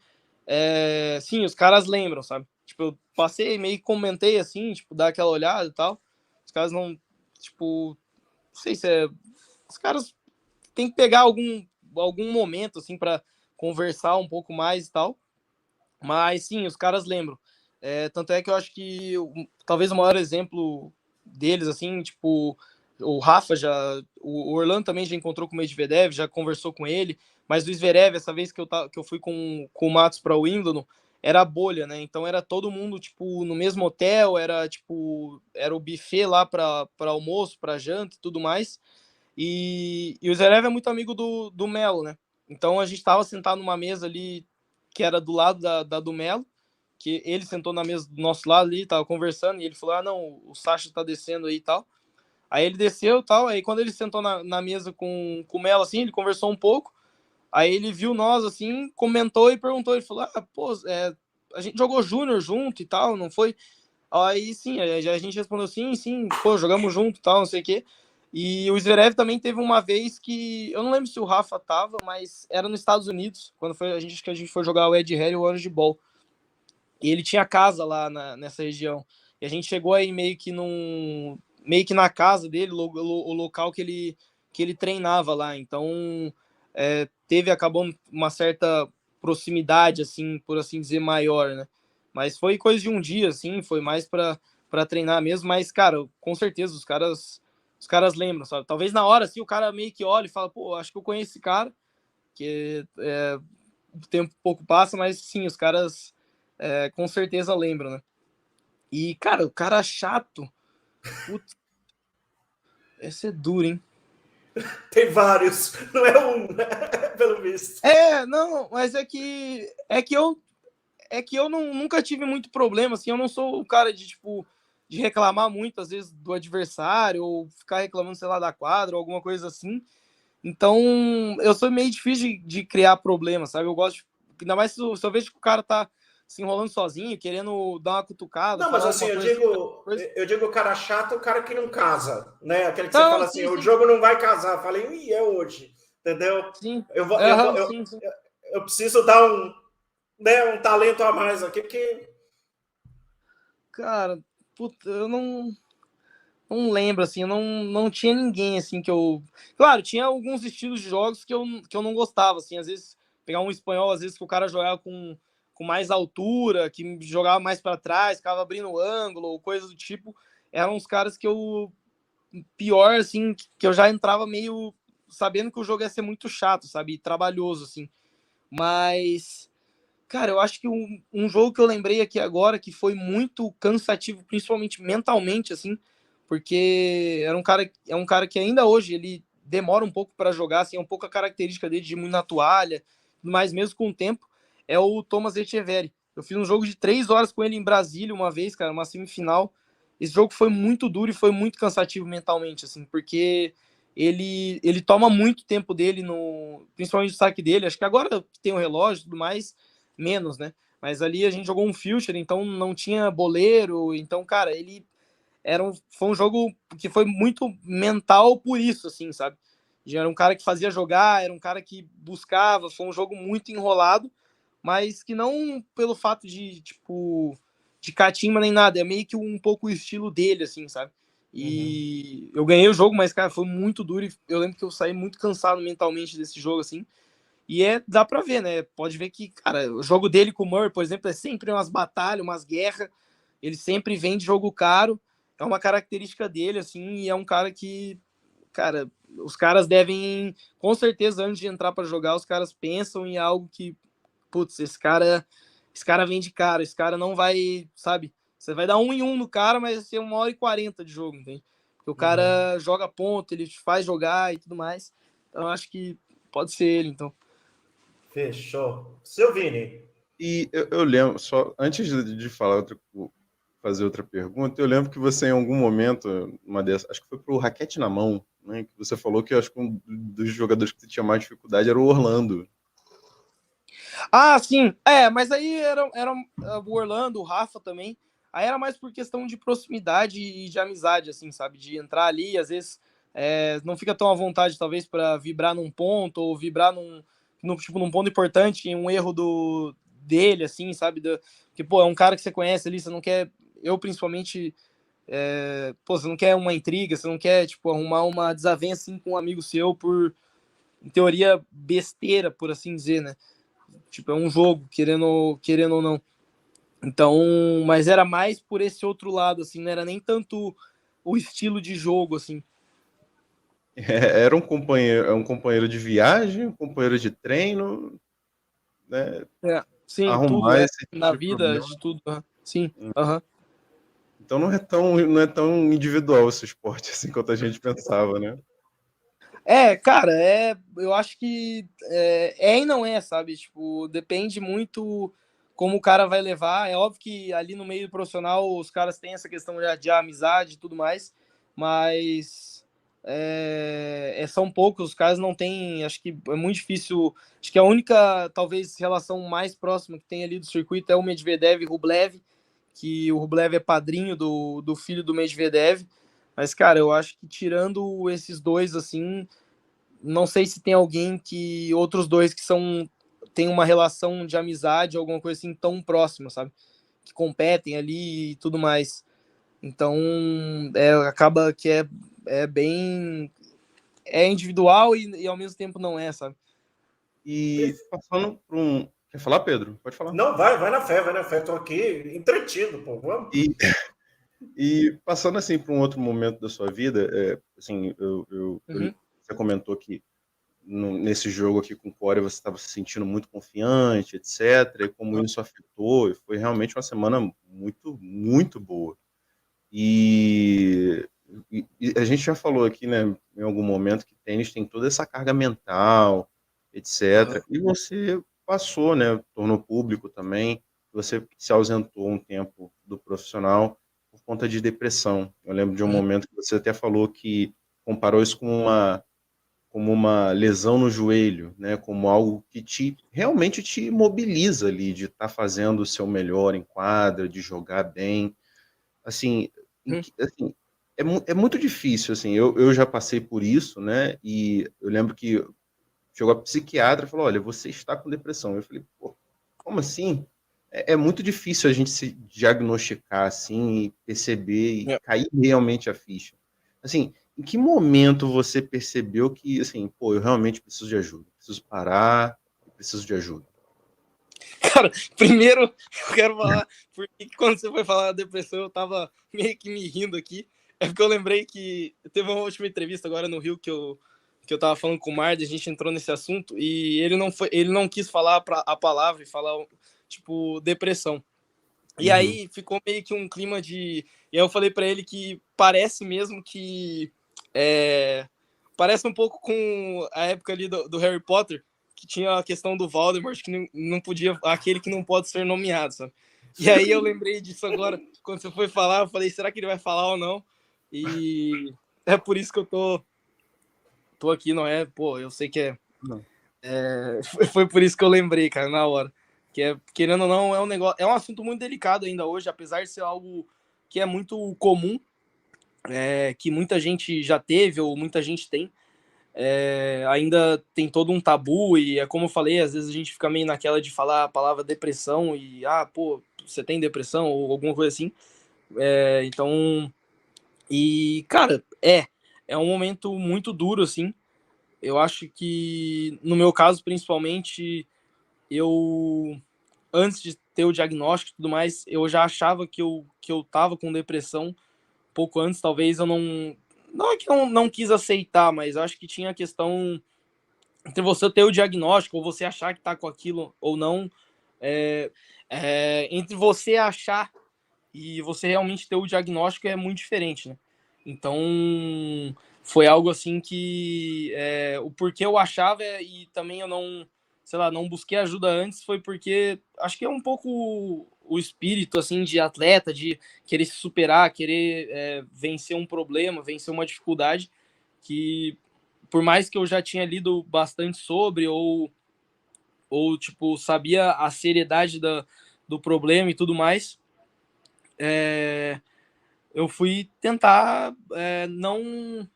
sim, os caras lembram, sabe? Tipo, eu passei, meio que comentei assim, tipo, dar aquela olhada e tal, os caras não, tipo, não sei se os caras tem que pegar algum momento, assim, para conversar um pouco mais e tal. Mas, sim, os caras lembram. Tanto é que eu acho que talvez o maior exemplo deles, assim, tipo, o Rafa o Orlando também já encontrou com o Medvedev, já conversou com ele, mas o Zverev, essa vez que eu fui com o Matos para o Wimbledon, era a bolha, né? Então era todo mundo, tipo, no mesmo hotel, era, tipo, era o buffet lá para almoço, para janta e tudo mais. E o Zverev é muito amigo do Melo, né? Então a gente tava sentado numa mesa ali que era do lado da do Melo, que ele sentou na mesa do nosso lado ali, tava conversando, e ele falou, não, o Sacha tá descendo aí e tal. Aí ele desceu e tal, aí quando ele sentou na mesa com o Melo, assim, ele conversou um pouco, aí ele viu nós, assim, comentou e perguntou, ele falou, pô, a gente jogou júnior junto e tal, não foi? Aí sim, a gente respondeu sim, pô, jogamos junto e tal, não sei o quê. E o Zverev também teve uma vez que, eu não lembro se o Rafa tava, mas era nos Estados Unidos, quando foi acho que a gente foi jogar o Ed Harry e o Orange Ball. E ele tinha casa lá nessa região. E a gente chegou aí meio que na casa dele, o local que ele treinava lá. Então, acabou uma certa proximidade, assim, por assim dizer, maior, né? Mas foi coisa de um dia, assim, foi mais para treinar mesmo. Mas, cara, com certeza, os caras lembram, sabe? Talvez na hora, assim, o cara meio que olha e fala, pô, acho que eu conheço esse cara, que o tempo pouco passa, mas sim, os caras com certeza lembram, né? E, cara, o cara chato, putz, esse é duro, hein? Tem vários, não é um, né? Pelo visto. Não, mas é que eu nunca tive muito problema, assim, eu não sou o cara de, tipo, de reclamar muito, às vezes, do adversário, ou ficar reclamando, sei lá, da quadra, ou alguma coisa assim. Então, eu sou meio difícil de criar problema, sabe? Eu gosto, ainda mais se eu vejo que o cara tá se enrolando sozinho, querendo dar uma cutucada, Não, mas falar assim, alguma coisa assim. eu digo o cara chato, o cara que não casa, né? Aquele que você Não, fala assim, sim, o sim, jogo não vai casar. Falei, é hoje, entendeu? sim. Eu, vou, eu, vou, Aham, eu, sim, sim. eu preciso dar um talento a mais aqui, porque... Cara, puta, eu não lembro, assim, eu não tinha ninguém, assim, que eu... Claro, tinha alguns estilos de jogos que eu não gostava, assim, às vezes pegar um espanhol, às vezes que o cara jogava com mais altura, que jogava mais para trás, ficava abrindo ângulo, ou coisa do tipo, eram os caras que eu... Pior, assim, que eu já entrava meio sabendo que o jogo ia ser muito chato, sabe, e trabalhoso, assim. Mas... Cara, eu acho que um jogo que eu lembrei aqui agora que foi muito cansativo, principalmente mentalmente, assim, porque é um cara que ainda hoje ele demora um pouco para jogar, assim, é um pouco a característica dele de ir muito na toalha, mas mesmo com o tempo, é o Thomas Echeverri. Eu fiz um jogo de 3 horas com ele em Brasília uma vez, cara, uma semifinal. Esse jogo foi muito duro e foi muito cansativo mentalmente, assim, porque ele toma muito tempo dele, principalmente o saque dele. Acho que agora que tem o relógio e tudo mais, menos, né? Mas ali a gente jogou um Future, então não tinha boleiro. Então, cara, foi um jogo que foi muito mental por isso, assim, sabe? Já era um cara que fazia jogar, era um cara que buscava. Foi um jogo muito enrolado, mas que não pelo fato de, tipo, de catimba nem nada. É meio que um pouco o estilo dele, assim, sabe? E eu ganhei o jogo, mas, cara, foi muito duro. E eu lembro que eu saí muito cansado mentalmente desse jogo, assim. E dá pra ver, né? Pode ver que, cara, o jogo dele com o Murray, por exemplo, é sempre umas batalhas, umas guerras. Ele sempre vem de jogo caro. É uma característica dele, assim, e é um cara que, cara, os caras devem, com certeza, antes de entrar para jogar, os caras pensam em algo que, putz, esse cara vem de cara, esse cara não vai, sabe? Você vai dar 1 em 1 no cara, mas vai ser 1h40 de jogo, entende? Porque o cara joga ponto, ele te faz jogar e tudo mais. Então, eu acho que pode ser ele, então. Fechou. Seu Vini. E eu lembro, só antes de fazer outra pergunta, eu lembro que você, em algum momento, uma dessas, acho que foi para o Raquete na Mão, né, que você falou que acho que um dos jogadores que você tinha mais dificuldade era o Orlando. Ah, sim. Mas aí era o Orlando, o Rafa também. Aí era mais por questão de proximidade e de amizade, assim, sabe? De entrar ali, às vezes não fica tão à vontade, talvez, para vibrar num ponto ou vibrar tipo, num ponto importante, em um erro dele, assim, sabe? Porque, pô, é um cara que você conhece ali, você não quer. Eu, principalmente. Pô, você não quer uma intriga, você não quer, tipo, arrumar uma desavença assim, com um amigo seu por, em teoria, besteira, por assim dizer, né? Tipo, é um jogo, querendo ou não. Então, mas era mais por esse outro lado, assim, não era nem tanto o estilo de jogo, assim. Era um companheiro de viagem, um companheiro de treino, né? Sim, tudo arrumar é esse tipo na de vida, problema. de tudo. Sim, aham. Então não é tão individual esse esporte assim quanto a gente pensava, né? Cara, eu acho que e não é, sabe? Tipo, depende muito como o cara vai levar. É óbvio que ali no meio profissional os caras têm essa questão de amizade e tudo mais, mas são poucos, os caras não têm, acho que é muito difícil. Acho que a única, talvez, relação mais próxima que tem ali do circuito é o Medvedev e Rublev, que o Rublev é padrinho do filho do Medvedev. Mas, cara, eu acho que tirando esses dois, assim, não sei se tem alguém que. Outros dois que tem uma relação de amizade, alguma coisa assim, tão próxima, sabe? Que competem ali e tudo mais. Então, acaba que é bem. É individual e ao mesmo tempo não é, sabe? E passando por um. Quer falar, Pedro? Pode falar. Não, vai na fé, vai na fé. Tô aqui entretido, pô. Vamos. E passando assim para um outro momento da sua vida, assim, Uhum. você comentou que nesse jogo aqui com o Coreia você estava se sentindo muito confiante, etc. E como isso afetou, foi realmente uma semana muito, muito boa. E a gente já falou aqui, né, em algum momento, que tênis tem toda essa carga mental, Uhum. etc. E você passou, né, tornou público também, você se ausentou um tempo do profissional por conta de depressão. Eu lembro de um Uhum. momento que você até falou que comparou isso como uma lesão no joelho, né, como algo que realmente te mobiliza ali, de estar fazendo o seu melhor em quadra, de jogar bem. Assim, assim é muito difícil, assim, eu já passei por isso, né, e eu lembro que chegou a psiquiatra e falou, olha, você está com depressão. Eu falei, pô, como assim? É muito difícil a gente se diagnosticar, assim, e perceber e É. cair realmente a ficha. Assim, em que momento você percebeu que, assim, pô, eu realmente preciso de ajuda, preciso parar, eu preciso de ajuda? Cara, primeiro eu quero falar, porque quando você foi falar da depressão, eu tava meio que me rindo aqui. É porque eu lembrei que teve uma última entrevista agora no Rio que eu tava falando com o Mardi, a gente entrou nesse assunto e ele não quis falar a palavra e falar, tipo, depressão. E Uhum. aí ficou meio que um clima de. E aí eu falei pra ele que parece mesmo que. Parece um pouco com a época ali do Harry Potter, que tinha a questão do Voldemort, que não podia. Aquele que não pode ser nomeado, sabe? E aí eu lembrei disso agora, quando você foi falar, eu falei, será que ele vai falar ou não? E é por isso que eu tô aqui, não é? Pô, eu sei que Não. foi por isso que eu lembrei, cara, na hora. Querendo ou não, é um negócio, é um assunto muito delicado ainda hoje, apesar de ser algo que é muito comum, que muita gente já teve ou muita gente tem. Ainda tem todo um tabu e é como eu falei, às vezes a gente fica meio naquela de falar a palavra depressão e pô, você tem depressão ou alguma coisa assim. Então, e cara, é um momento muito duro assim. Eu acho que no meu caso principalmente eu antes de ter o diagnóstico e tudo mais, eu já achava que eu tava com depressão pouco antes, talvez eu não é que não quis aceitar, mas eu acho que tinha a questão entre você ter o diagnóstico ou você achar que tá com aquilo ou não, é, entre você achar e você realmente ter o diagnóstico é muito diferente, né? Então, foi algo assim que o porquê eu achava e também eu não, sei lá, não busquei ajuda antes foi porque acho que é um pouco o espírito assim de atleta, de querer se superar, querer vencer um problema, vencer uma dificuldade que por mais que eu já tinha lido bastante sobre ou tipo sabia a seriedade do problema e tudo mais, eu fui tentar não.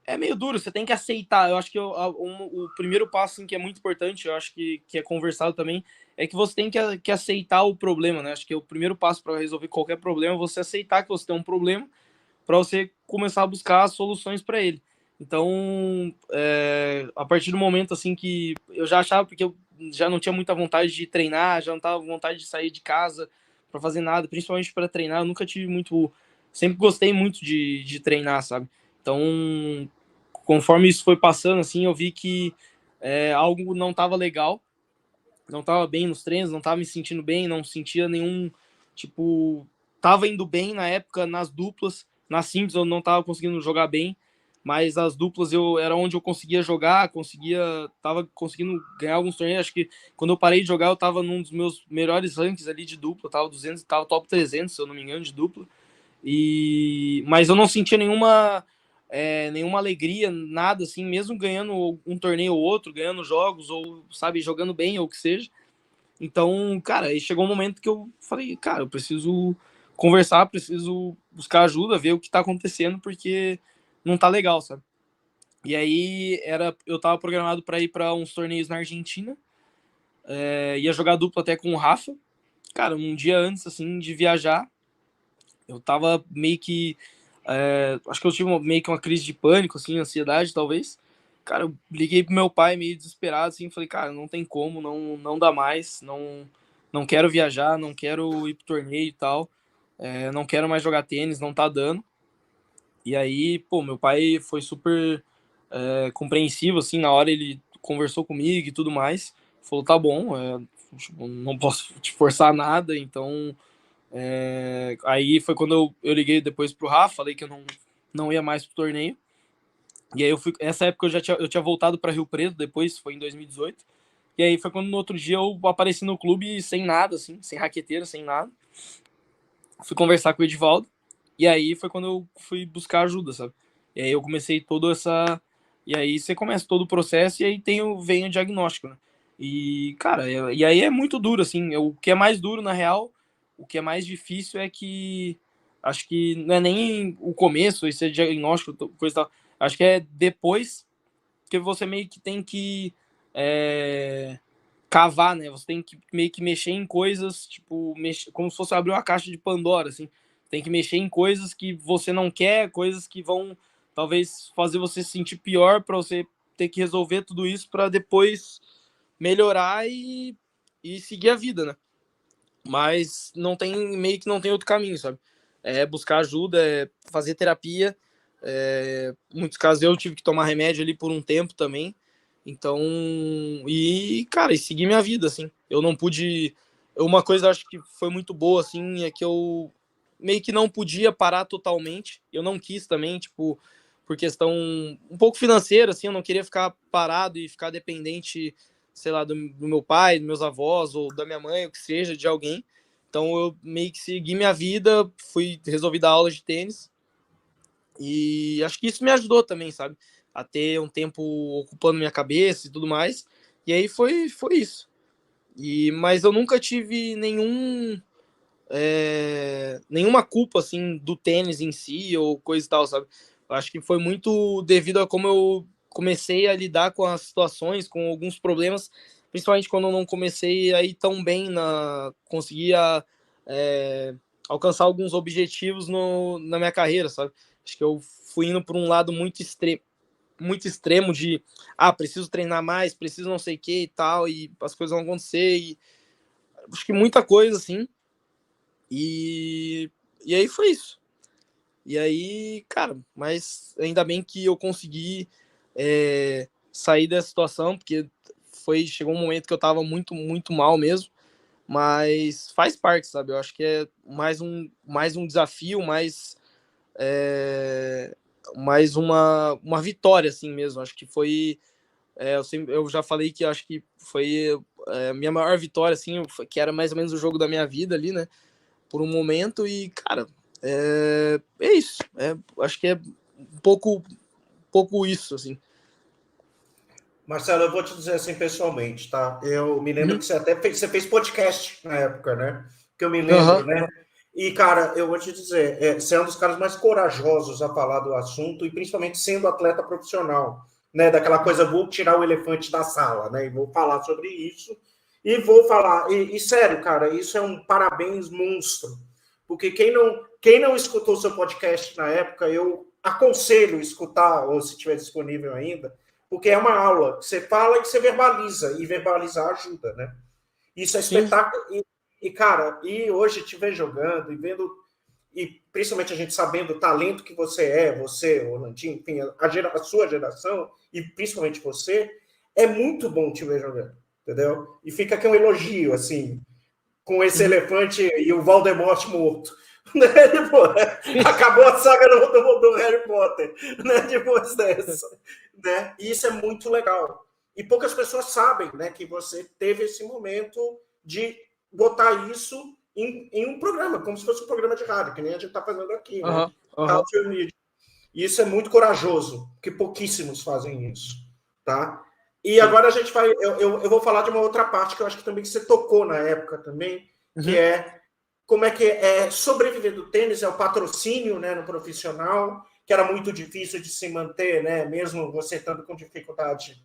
É meio duro, você tem que aceitar. Eu acho que o primeiro passo assim, que é muito importante, eu acho que é conversado também, é que você tem que aceitar o problema, né? Acho que o primeiro passo para resolver qualquer problema é você aceitar que você tem um problema para você começar a buscar soluções para ele. Então, a partir do momento assim que eu já achava, porque eu já não tinha muita vontade de treinar, já não tava com vontade de sair de casa para fazer nada, principalmente para treinar, eu nunca tive muito, sempre gostei muito de treinar, sabe? Então, conforme isso foi passando, assim, eu vi que algo não estava legal não tava bem nos treinos, não tava me sentindo bem, não sentia nenhum, tipo, tava indo bem na época nas duplas, nas simples eu não tava conseguindo jogar bem, mas as duplas era onde eu conseguia jogar, tava conseguindo ganhar alguns torneios. Acho que quando eu parei de jogar eu tava num dos meus melhores rankings ali de dupla, tava 200, tava top 300, se eu não me engano, de dupla. Mas eu não sentia nenhuma alegria, nada assim, mesmo ganhando um torneio ou outro, ganhando jogos, ou, sabe, jogando bem, ou o que seja. Então, cara, aí chegou um momento que eu falei, cara, eu preciso conversar, preciso buscar ajuda, ver o que tá acontecendo, porque não tá legal, sabe? E aí eu tava programado para ir para uns torneios na Argentina, ia jogar dupla até com o Rafa. Cara, um dia antes, assim, de viajar, eu tava meio que acho que eu tive meio que uma crise de pânico, assim, ansiedade, talvez. Cara, eu liguei pro meu pai meio desesperado, assim, falei, cara, não tem como, não dá mais, não quero viajar, não quero ir pro torneio e tal, não quero mais jogar tênis, não tá dando. E aí, pô, meu pai foi super compreensivo, assim, na hora ele conversou comigo e tudo mais, falou, tá bom, tipo, não posso te forçar nada, então aí foi quando eu liguei depois pro Rafa, falei que eu não ia mais pro torneio. E aí essa época eu tinha voltado para Rio Preto, depois foi em 2018. E aí foi quando no outro dia eu apareci no clube sem nada, assim, sem raqueteira, sem nada. Fui conversar com o Edivaldo. E aí foi quando eu fui buscar ajuda, sabe? E aí eu comecei toda essa. E aí você começa todo o processo e aí vem o diagnóstico, né? E, cara, e aí é muito duro, assim. O que é mais duro, na real, o que é mais difícil é que. Acho que não é nem o começo, esse diagnóstico, coisa e tal. Acho que é depois que você meio que tem que cavar, né? Você tem que meio que mexer em coisas, tipo, como se fosse abrir uma caixa de Pandora, assim. Tem que mexer em coisas que você não quer, coisas que vão talvez fazer você se sentir pior para você ter que resolver tudo isso para depois melhorar e seguir a vida, né? Mas meio que não tem outro caminho, sabe? É buscar ajuda, é fazer terapia. Em muitos casos eu tive que tomar remédio ali por um tempo também. Então, cara, e seguir minha vida, assim. Eu não pude. Uma coisa acho que foi muito boa, assim, é que eu meio que não podia parar totalmente. Eu não quis também, tipo, por questão um pouco financeira, assim, eu não queria ficar parado e ficar dependente, sei lá, do meu pai, dos meus avós, ou da minha mãe, o que seja, de alguém. Então eu meio que segui minha vida, resolvi dar aula de tênis. E acho que isso me ajudou também, sabe? A ter um tempo ocupando minha cabeça e tudo mais. E aí foi isso. Mas eu nunca tive nenhuma culpa, assim, do tênis em si ou coisa e tal, sabe? Eu acho que foi muito devido a como eu comecei a lidar com as situações, com alguns problemas, principalmente quando eu não comecei a ir tão bem conseguia alcançar alguns objetivos na minha carreira, sabe? Acho que eu fui indo por um lado muito extremo de preciso treinar mais, preciso não sei o que e tal, e as coisas vão acontecer, e acho que muita coisa, assim, e aí foi isso. E aí, cara, mas ainda bem que eu consegui sair dessa situação, porque chegou um momento que eu tava muito, muito mal mesmo, mas faz parte, sabe? Eu acho que é mais um desafio, mais uma vitória, assim mesmo. Acho que foi. Eu já falei que acho que foi a minha maior vitória, assim, que era mais ou menos o jogo da minha vida ali, né? Por um momento, e, cara, é isso. Acho que é um pouco isso, assim. Marcelo, eu vou te dizer assim pessoalmente, tá? Eu me lembro Uhum. que você fez podcast na época, né? Que eu me Aham. lembro, né? E, cara, eu vou te dizer, você é um dos caras mais corajosos a falar do assunto, e principalmente sendo atleta profissional, né? Daquela coisa, vou tirar o elefante da sala, né? E vou falar sobre isso. E vou falar, e sério, cara, isso é um parabéns monstro. Porque quem não escutou o seu podcast na época, eu aconselho escutar, ou se estiver disponível ainda, porque é uma aula que você fala e que você verbaliza, e verbalizar ajuda, né? Isso é Sim. espetáculo. Cara, e hoje te ver jogando e vendo, e principalmente a gente sabendo o talento que você, Orlandinho, enfim, a sua geração, e principalmente você, é muito bom te ver jogando, entendeu? E fica aqui um elogio, assim, com esse elefante e o Voldemort morto. Né? Tipo, acabou a saga do Harry Potter, né? Depois dessa. Né? E isso é muito legal. E poucas pessoas sabem, né, que você teve esse momento de botar isso em um programa, como se fosse um programa de rádio, que nem a gente está fazendo aqui, né? E isso é muito corajoso, porque pouquíssimos fazem isso, tá? E agora a gente vai... Eu vou falar de uma outra parte que eu acho que também você tocou na época também, que é como é que é sobreviver do tênis, é o patrocínio, né, no profissional, que era muito difícil de se manter, né, mesmo você estando com dificuldade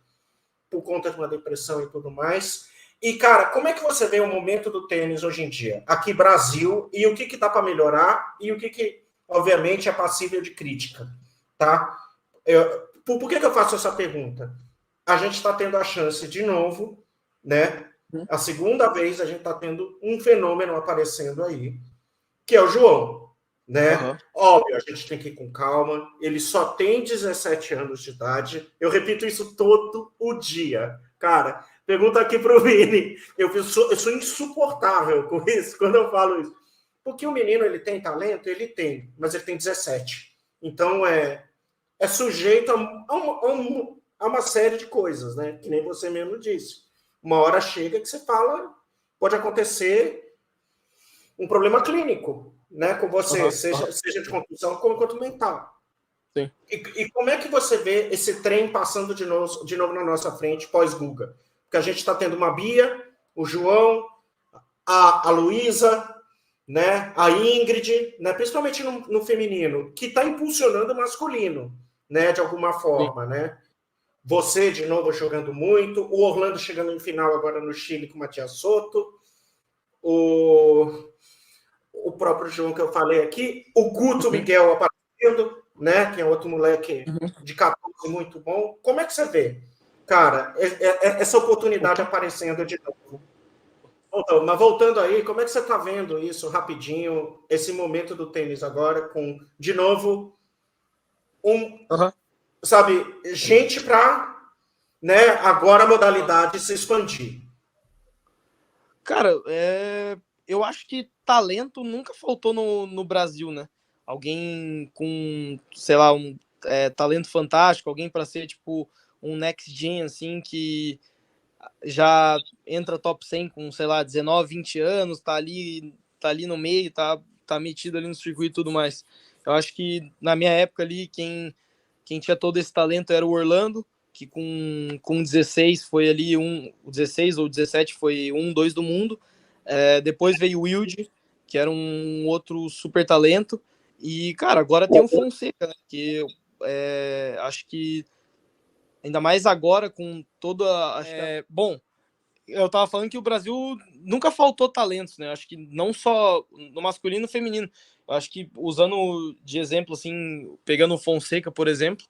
por conta de uma depressão e tudo mais. E, cara, como é que você vê o momento do tênis hoje em dia? Aqui, Brasil, e o que dá para melhorar, e o que, obviamente, é passível de crítica, tá? Por que eu faço essa pergunta? A gente está tendo a chance, de novo, né? A segunda vez a gente está tendo um fenômeno aparecendo aí, que é o João, né? Óbvio, a gente tem que ir com calma. Ele só tem 17 anos de idade. Eu repito isso todo o dia. Cara, pergunta aqui pro Vini. Eu sou insuportável com isso, quando eu falo isso. Porque o menino, ele tem talento? Ele tem, mas ele tem 17. Então, é sujeito a uma série de coisas, né? Que nem você mesmo disse. Uma hora chega que você fala, pode acontecer um problema clínico, né, com você, seja de contusão quanto mental. Sim. E como é que você vê esse trem passando de novo na nossa frente pós-Guga? Porque a gente está tendo uma Bia, o João, a Luísa, né, a Ingrid, né, principalmente no feminino, que está impulsionando o masculino, né, de alguma forma, né? Você, de novo, jogando muito. O Orlando chegando em final agora no Chile com o Matias Soto. O próprio João que eu falei aqui. O Guto Miguel aparecendo, né? Que é outro moleque de 14 muito bom. Como é que você vê, cara, essa oportunidade aparecendo de novo? Mas voltando aí, como é que você está vendo isso rapidinho, esse momento do tênis agora, com, de novo, sabe, gente para, né, agora a modalidade se expandir? Cara, eu acho que talento nunca faltou no Brasil, né? Alguém com, sei lá, um talento fantástico, alguém para ser tipo um next gen, assim, que já entra top 100 com, sei lá, 19, 20 anos, tá ali no meio, tá metido ali no circuito e tudo mais. Eu acho que na minha época ali, quem tinha todo esse talento era o Orlando, que com 16 foi ali 16 ou 17 foi 2 do mundo. Depois veio o Wilde, que era um outro super talento. E, cara, agora tem o Fonseca, né, que acho que ainda mais agora com toda bom, eu tava falando que o Brasil nunca faltou talentos, né? Acho que não só no masculino e no feminino. Eu acho que, usando de exemplo, assim, pegando o Fonseca, por exemplo,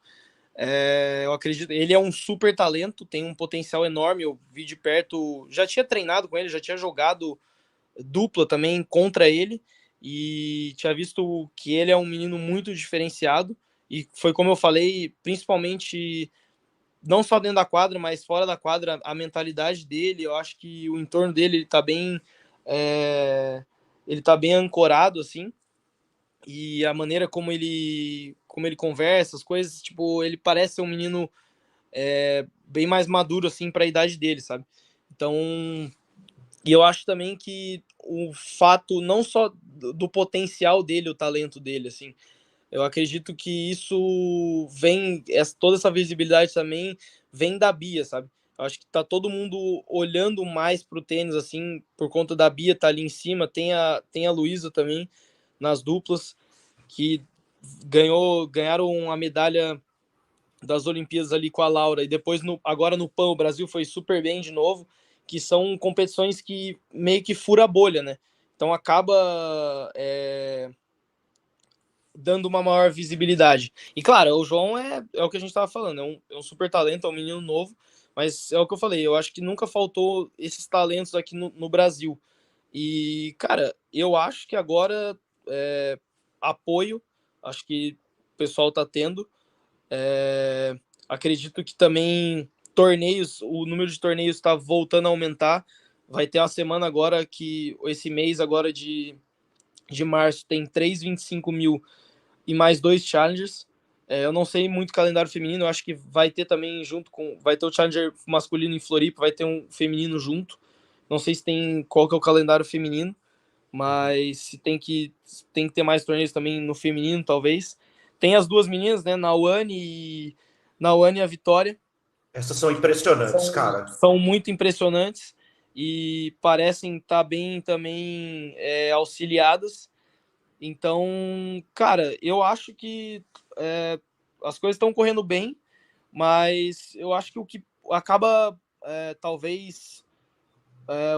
eu acredito, ele é um super talento, tem um potencial enorme. Eu vi de perto, já tinha treinado com ele, já tinha jogado dupla também contra ele, e tinha visto que ele é um menino muito diferenciado. E foi como eu falei, principalmente não só dentro da quadra, mas fora da quadra, a mentalidade dele, eu acho que o entorno dele, ele tá bem ancorado, assim, e a maneira como ele conversa, as coisas, tipo, ele parece ser um menino bem mais maduro, assim, para a idade dele, sabe? Então, e eu acho também que o fato, não só do potencial dele, o talento dele, assim, eu acredito que isso toda essa visibilidade também vem da Bia, sabe? Eu acho que tá todo mundo olhando mais pro tênis, assim, por conta da Bia tá ali em cima. Tem a Luísa também nas duplas, que ganharam a medalha das Olimpíadas ali com a Laura. E depois, agora no PAN, o Brasil foi super bem de novo, que são competições que meio que fura a bolha, né? Então acaba dando uma maior visibilidade. E claro, o João é o que a gente estava falando, é um super talento, é um menino novo, mas é o que eu falei, eu acho que nunca faltou esses talentos aqui no Brasil. E, cara, eu acho que agora apoio, acho que o pessoal tá tendo. Acredito que também torneios, o número de torneios está voltando a aumentar. Vai ter uma semana agora que, esse mês agora de março, tem 3,25 mil e mais 2 challengers. Eu não sei muito o calendário feminino, eu acho que vai ter também vai ter o challenger masculino em Floripa, vai ter um feminino junto. Não sei se tem qual que é o calendário feminino, mas se tem que ter mais torneios também no feminino, talvez. Tem as duas meninas, né, Nawane e a Vitória. Essas são impressionantes, cara. São muito impressionantes e parecem estar bem também auxiliadas. Então, cara, eu acho que as coisas estão correndo bem, mas eu acho que o que acaba, talvez,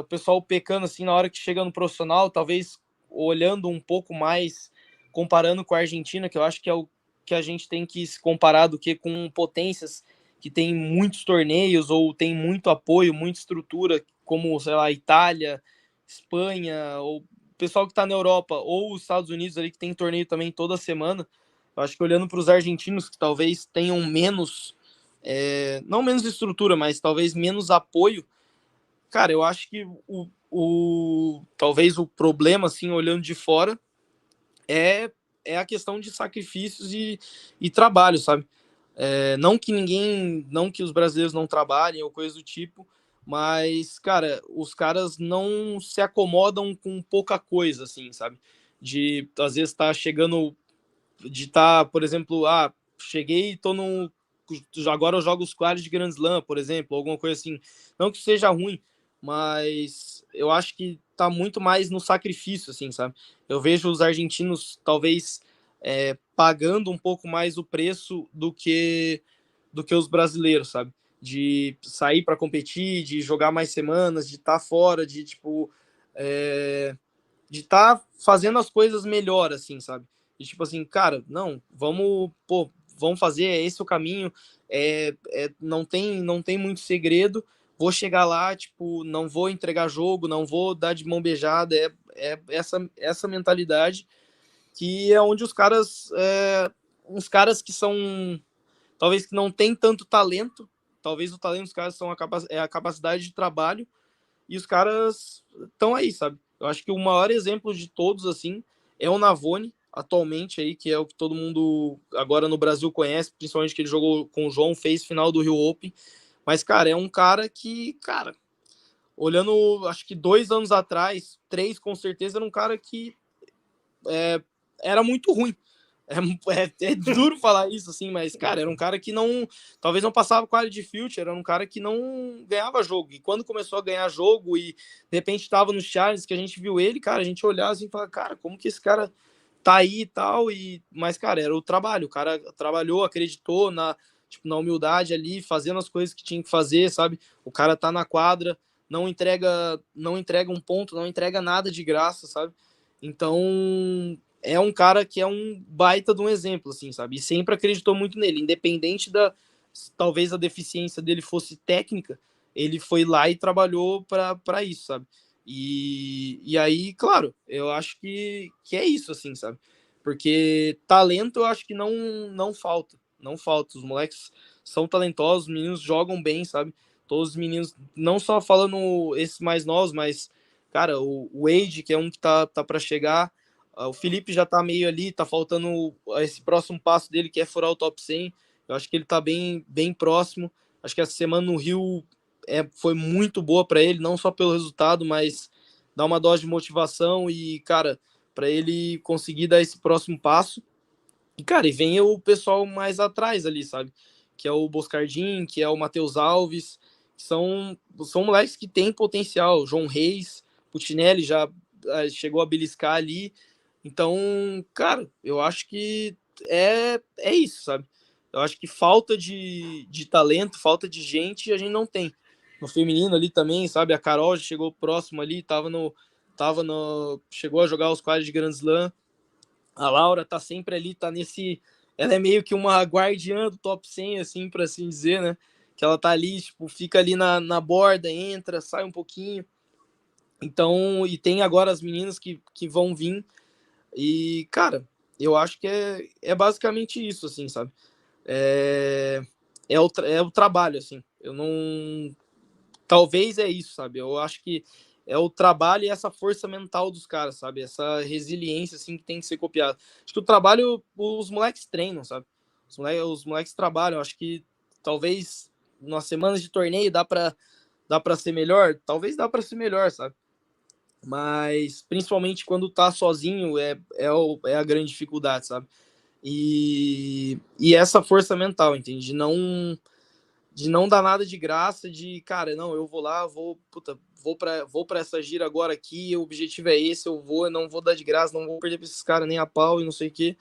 o pessoal pecando assim na hora que chega no profissional, talvez olhando um pouco mais, comparando com a Argentina, que eu acho que é o que a gente tem que se comparar do que com potências que tem muitos torneios ou tem muito apoio, muita estrutura, como, sei lá, Itália, Espanha, ou pessoal que está na Europa, ou os Estados Unidos ali que tem torneio também toda semana. Eu acho que olhando para os argentinos que talvez tenham menos, não menos estrutura, mas talvez menos apoio, cara, eu acho que talvez o problema, assim, olhando de fora, é a questão de sacrifícios e trabalho, sabe? Não que os brasileiros não trabalhem ou coisa do tipo, mas, cara, os caras não se acomodam com pouca coisa, assim, sabe? De, às vezes, tá chegando, por exemplo, cheguei e tô no... Agora eu jogo os quadros de Grand Slam, por exemplo, alguma coisa assim. Não que seja ruim, mas eu acho que tá muito mais no sacrifício, assim, sabe? Eu vejo os argentinos, talvez, pagando um pouco mais o preço do que os brasileiros, sabe? De sair para competir, de jogar mais semanas, de estar fora, de, tipo, de estar fazendo as coisas melhor, assim, sabe? E, tipo assim, cara, não, vamos fazer, esse é o caminho, não tem muito segredo, vou chegar lá, tipo, não vou entregar jogo, não vou dar de mão beijada, essa mentalidade que é onde uns caras que são, talvez que não tem tanto talento, talvez o talento dos caras são a capacidade de trabalho, e os caras estão aí, sabe? Eu acho que o maior exemplo de todos, assim, é o Navone, atualmente aí, que é o que todo mundo agora no Brasil conhece, principalmente que ele jogou com o João, fez final do Rio Open. Mas, cara, é um cara que, cara, olhando, acho que 2 anos atrás, 3 com certeza, era um cara que era muito ruim. É duro falar isso, assim, mas, cara, era um cara que talvez não passava quality de future, era um cara que não ganhava jogo. E quando começou a ganhar jogo e, de repente, estava nos Charles, que a gente viu ele, cara, a gente olhava assim e falava, cara, como que esse cara tá aí e tal? Mas, cara, era o trabalho. O cara trabalhou, acreditou na humildade ali, fazendo as coisas que tinha que fazer, sabe? O cara tá na quadra, não entrega um ponto, não entrega nada de graça, sabe? Então, é um cara que é um baita de um exemplo, assim, sabe? E sempre acreditou muito nele, independente talvez a deficiência dele fosse técnica, ele foi lá e trabalhou para isso, sabe? E aí, claro, eu acho que é isso, assim, sabe? Porque talento eu acho que não falta, não falta. Os moleques são talentosos, os meninos jogam bem, sabe? Todos os meninos, não só falando esses mais novos, mas, cara, o Wade, que é um que tá para chegar, o Felipe já tá meio ali, tá faltando esse próximo passo dele, que é furar o top 100. Eu acho que ele tá bem, bem próximo. Acho que essa semana no Rio foi muito boa para ele, não só pelo resultado, mas dá uma dose de motivação e, cara, para ele conseguir dar esse próximo passo. E, cara, e vem o pessoal mais atrás ali, sabe? Que é o Boscardin, que é o Matheus Alves, que são moleques que têm potencial. João Reis, Puccinelli já chegou a beliscar ali. Então, cara, eu acho que é isso, sabe? Eu acho que falta de talento, falta de gente, a gente não tem. No feminino ali também, sabe? A Carol já chegou próximo ali, chegou a jogar os quadros de Grand Slam. A Laura tá sempre ali, tá nesse... Ela é meio que uma guardiã do top 100, assim, para assim dizer, né? Que ela tá ali, tipo, fica ali na borda, entra, sai um pouquinho. Então, e tem agora as meninas que vão vir. E, cara, eu acho que é basicamente isso, assim, sabe? É o trabalho, assim. Eu não... Talvez é isso, sabe? Eu acho que é o trabalho e essa força mental dos caras, sabe? Essa resiliência, assim, que tem que ser copiada. Acho que o trabalho, os moleques treinam, sabe? Os moleques trabalham. Acho que talvez nas semanas de torneio dá pra ser melhor? Talvez dá pra ser melhor, sabe? Mas principalmente quando tá sozinho é a grande dificuldade, sabe? E essa força mental, entende? De não dar nada de graça, de, cara, não, eu vou lá, vou pra essa gira agora aqui, o objetivo é esse, eu não vou dar de graça, não vou perder pra esses caras nem a pau e não sei o quê.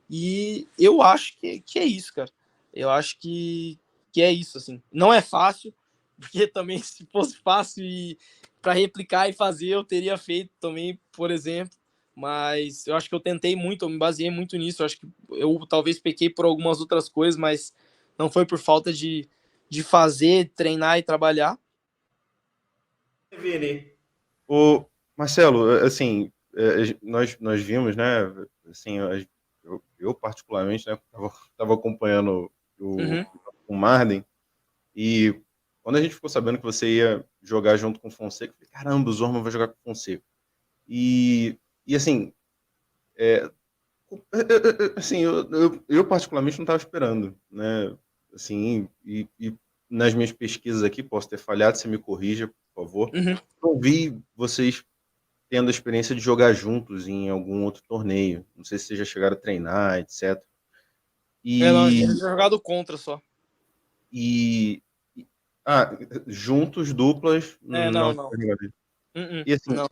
E eu acho que é isso, cara. Eu acho que é isso, assim. Não é fácil, porque também se fosse fácil e para replicar e fazer, eu teria feito também, por exemplo. Mas eu acho que eu tentei muito, eu me baseei muito nisso. Eu acho que eu talvez pequei por algumas outras coisas, mas não foi por falta de fazer, treinar e trabalhar. Vini. O Marcelo, assim, nós vimos, né? Assim, eu particularmente, né? Tava acompanhando Uhum. o Marden e quando a gente ficou sabendo que você ia jogar junto com o Fonseca, eu falei, caramba, o Zorman vai jogar com o Fonseca. E assim, assim, eu particularmente não estava esperando, né? Assim, e nas minhas pesquisas aqui, posso ter falhado, você me corrija, por favor. Uhum. Não vi vocês tendo a experiência de jogar juntos em algum outro torneio. Não sei se vocês já chegaram a treinar, etc. Não, eu tinha E, jogado contra só. e, ah, juntos, duplas, Não, não. não. E assim, Não.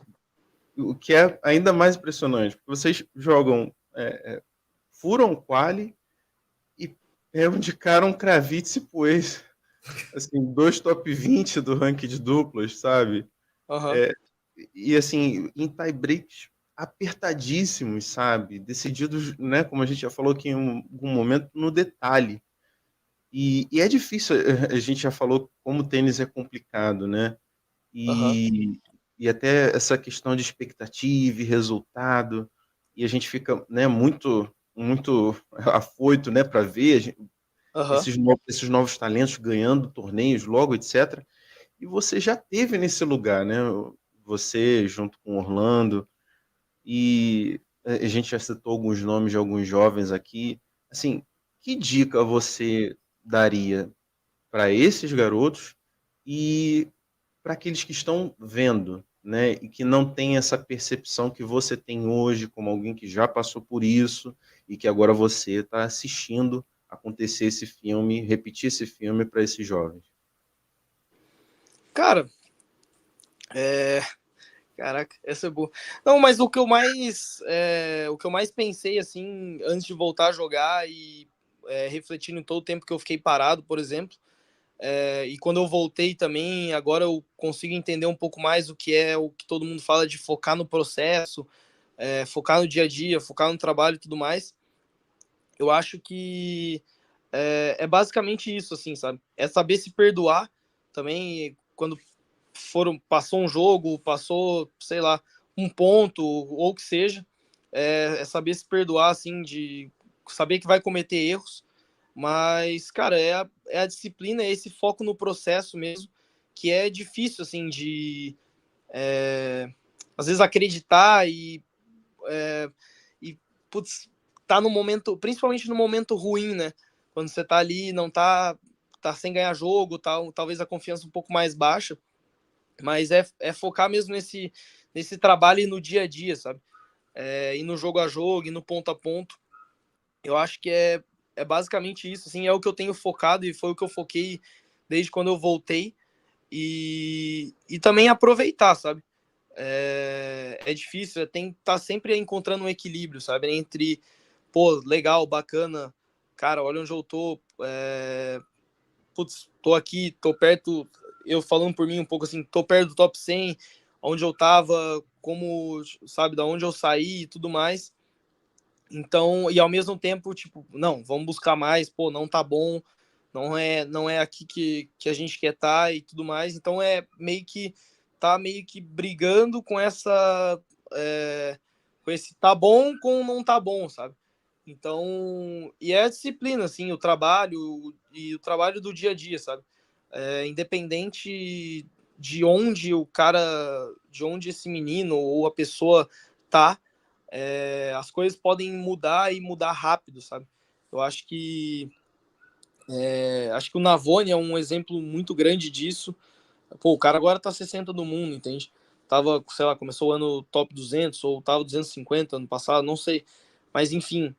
o que é ainda mais impressionante, porque vocês jogam, furam quali e indicaram Kravitz e Poeira, assim, dois top 20 do ranking de duplas, sabe? Uhum. É, e assim, em tie-breaks apertadíssimos, sabe? Decididos, né? Como a gente já falou aqui em algum momento, no detalhe. E é difícil, a gente já falou como o tênis é complicado, né? Uhum. E até essa questão de expectativa e resultado, e a gente fica, né, muito afoito, né, para ver Uhum. esses novos talentos ganhando torneios logo, etc. E você já teve nesse lugar, né? Você junto com Orlando, e a gente já citou alguns nomes de alguns jovens aqui. Assim, que dica você daria para esses garotos e para aqueles que estão vendo, né, e que não têm essa percepção que você tem hoje, como alguém que já passou por isso e que agora você está assistindo acontecer esse filme, repetir esse filme para esses jovens? Cara, é, caraca, essa é boa. Não, mas o que eu mais pensei, assim, antes de voltar a jogar e refletindo em todo o tempo que eu fiquei parado, por exemplo, e quando eu voltei também, agora eu consigo entender um pouco mais o que é o que todo mundo fala de focar no processo, focar no dia a dia, focar no trabalho e tudo mais. Eu acho que é basicamente isso, assim, sabe? É saber se perdoar também quando passou um jogo, passou, sei lá, um ponto, ou o que seja, é saber se perdoar, assim, de saber que vai cometer erros, mas, cara, é a disciplina, é esse foco no processo mesmo, que é difícil, assim, de, às vezes, acreditar e putz, tá no momento, principalmente no momento ruim, né? Quando você tá ali, não tá sem ganhar jogo, talvez a confiança um pouco mais baixa, mas é focar mesmo nesse trabalho e no dia a dia, sabe? E no jogo a jogo, e no ponto a ponto. Eu acho que é basicamente isso, assim, é o que eu tenho focado e foi o que eu foquei desde quando eu voltei e também aproveitar, sabe? É difícil, tem que estar sempre encontrando um equilíbrio, sabe? Entre, pô, legal, bacana, cara, olha onde eu tô, putz, tô aqui, tô perto, eu falando por mim um pouco assim, tô perto do top 100, onde eu tava, como, sabe, da onde eu saí e tudo mais. Então, e ao mesmo tempo, tipo, não, vamos buscar mais, pô, não tá bom, não é aqui que a gente quer estar e tudo mais. Então tá meio que brigando com com esse tá bom com não tá bom, sabe? Então, e é a disciplina, assim, o trabalho e o trabalho do dia a dia, sabe? independente de onde o cara, de onde esse menino ou a pessoa tá, as coisas podem mudar e mudar rápido, sabe? Eu acho que o Navone é um exemplo muito grande disso. Pô, o cara agora tá 60 do mundo, entende? Tava, sei lá, começou o ano top 200 ou tava 250 ano passado, não sei. Mas enfim,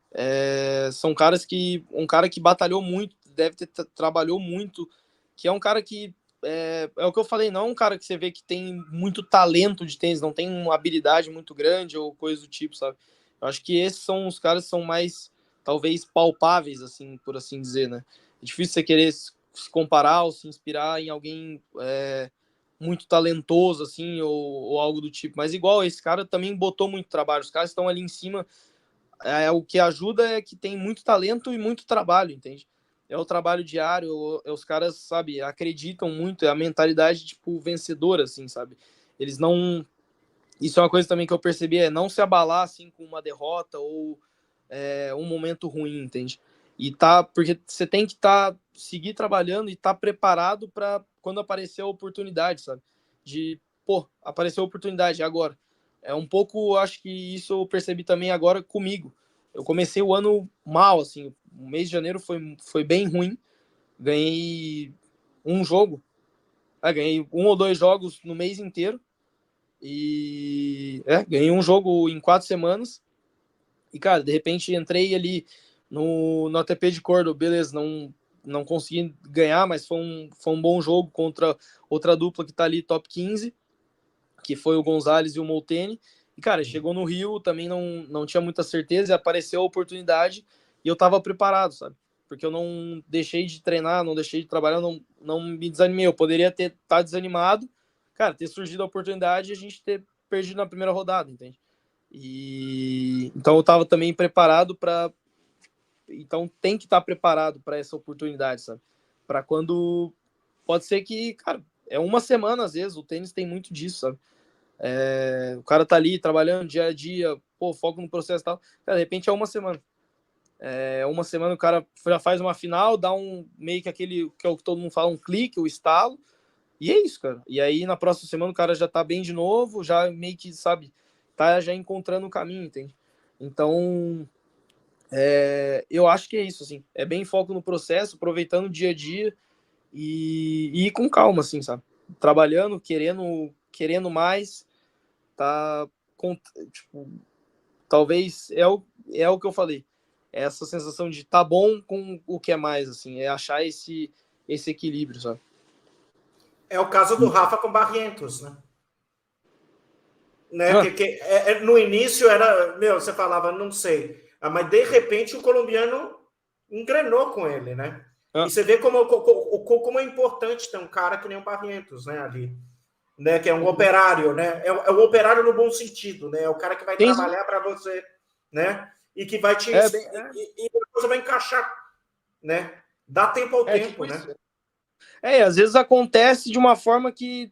são caras que um cara que batalhou muito, deve ter trabalhou muito, que é um cara que é o que eu falei, não é um cara que você vê que tem muito talento de tênis, não tem uma habilidade muito grande ou coisa do tipo, sabe? Eu acho que esses são os caras que são mais, talvez, palpáveis, assim, por assim dizer, né? É difícil você querer se comparar ou se inspirar em alguém muito talentoso, assim, ou algo do tipo. Mas igual, esse cara também botou muito trabalho. Os caras estão ali em cima. O que ajuda é que tem muito talento e muito trabalho, entende? É o trabalho diário, os caras, sabe, acreditam muito, é a mentalidade, tipo, vencedora, assim, sabe? Eles não... Isso é uma coisa também que eu percebi, é não se abalar, assim, com uma derrota ou um momento ruim, entende? Porque você tem que seguir trabalhando e estar preparado para quando aparecer a oportunidade, sabe? Pô, apareceu a oportunidade agora. É um pouco, acho que isso eu percebi também agora comigo. Eu comecei o ano mal, assim, o mês de janeiro foi bem ruim. Ganhei um jogo, ganhei 1 ou 2 jogos no mês inteiro e ganhei um jogo em 4 semanas. E, cara, de repente entrei ali no ATP de Córdoba, beleza, não consegui ganhar, mas foi um bom jogo contra outra dupla que tá ali top 15, que foi o Gonzalez e o Molteni. E, cara, chegou no Rio, também não tinha muita certeza, e apareceu a oportunidade e eu tava preparado, sabe? Porque eu não deixei de treinar, não deixei de trabalhar, não me desanimei. Eu poderia tá desanimado, cara, ter surgido a oportunidade e a gente ter perdido na primeira rodada, entende? E então eu estava também preparado para. Então tem que estar preparado para essa oportunidade, sabe? Para quando. Pode ser que, cara, é uma semana às vezes, o tênis tem muito disso, sabe? O cara tá ali trabalhando dia a dia, pô, foco no processo e tal. Cara, de repente é uma semana. Uma semana o cara já faz uma final, dá meio que aquele que é o que todo mundo fala, um clique, o estalo. E é isso, cara. E aí na próxima semana o cara já tá bem de novo, já meio que, sabe, tá já encontrando o caminho, entende? Então, eu acho que é isso, assim. É bem foco no processo, aproveitando o dia a dia e ir com calma, assim, sabe? Trabalhando, querendo mais, tá. Tipo, talvez é o que eu falei. É essa sensação de tá bom com o que é mais, assim. É achar esse equilíbrio, sabe? É o caso do Rafa com Barrientos, né? Ah, No início era, você falava, não sei, mas de repente o colombiano engrenou com ele, né? E você vê como é importante ter um cara que nem o Barrientos, né, ali, né, que é um operário, né? É o operário no bom sentido, né? É o cara que vai trabalhar para você, né? E que vai te e a coisa vai encaixar, né? Dá tempo ao tempo, tipo né? isso. Às vezes acontece de uma forma que,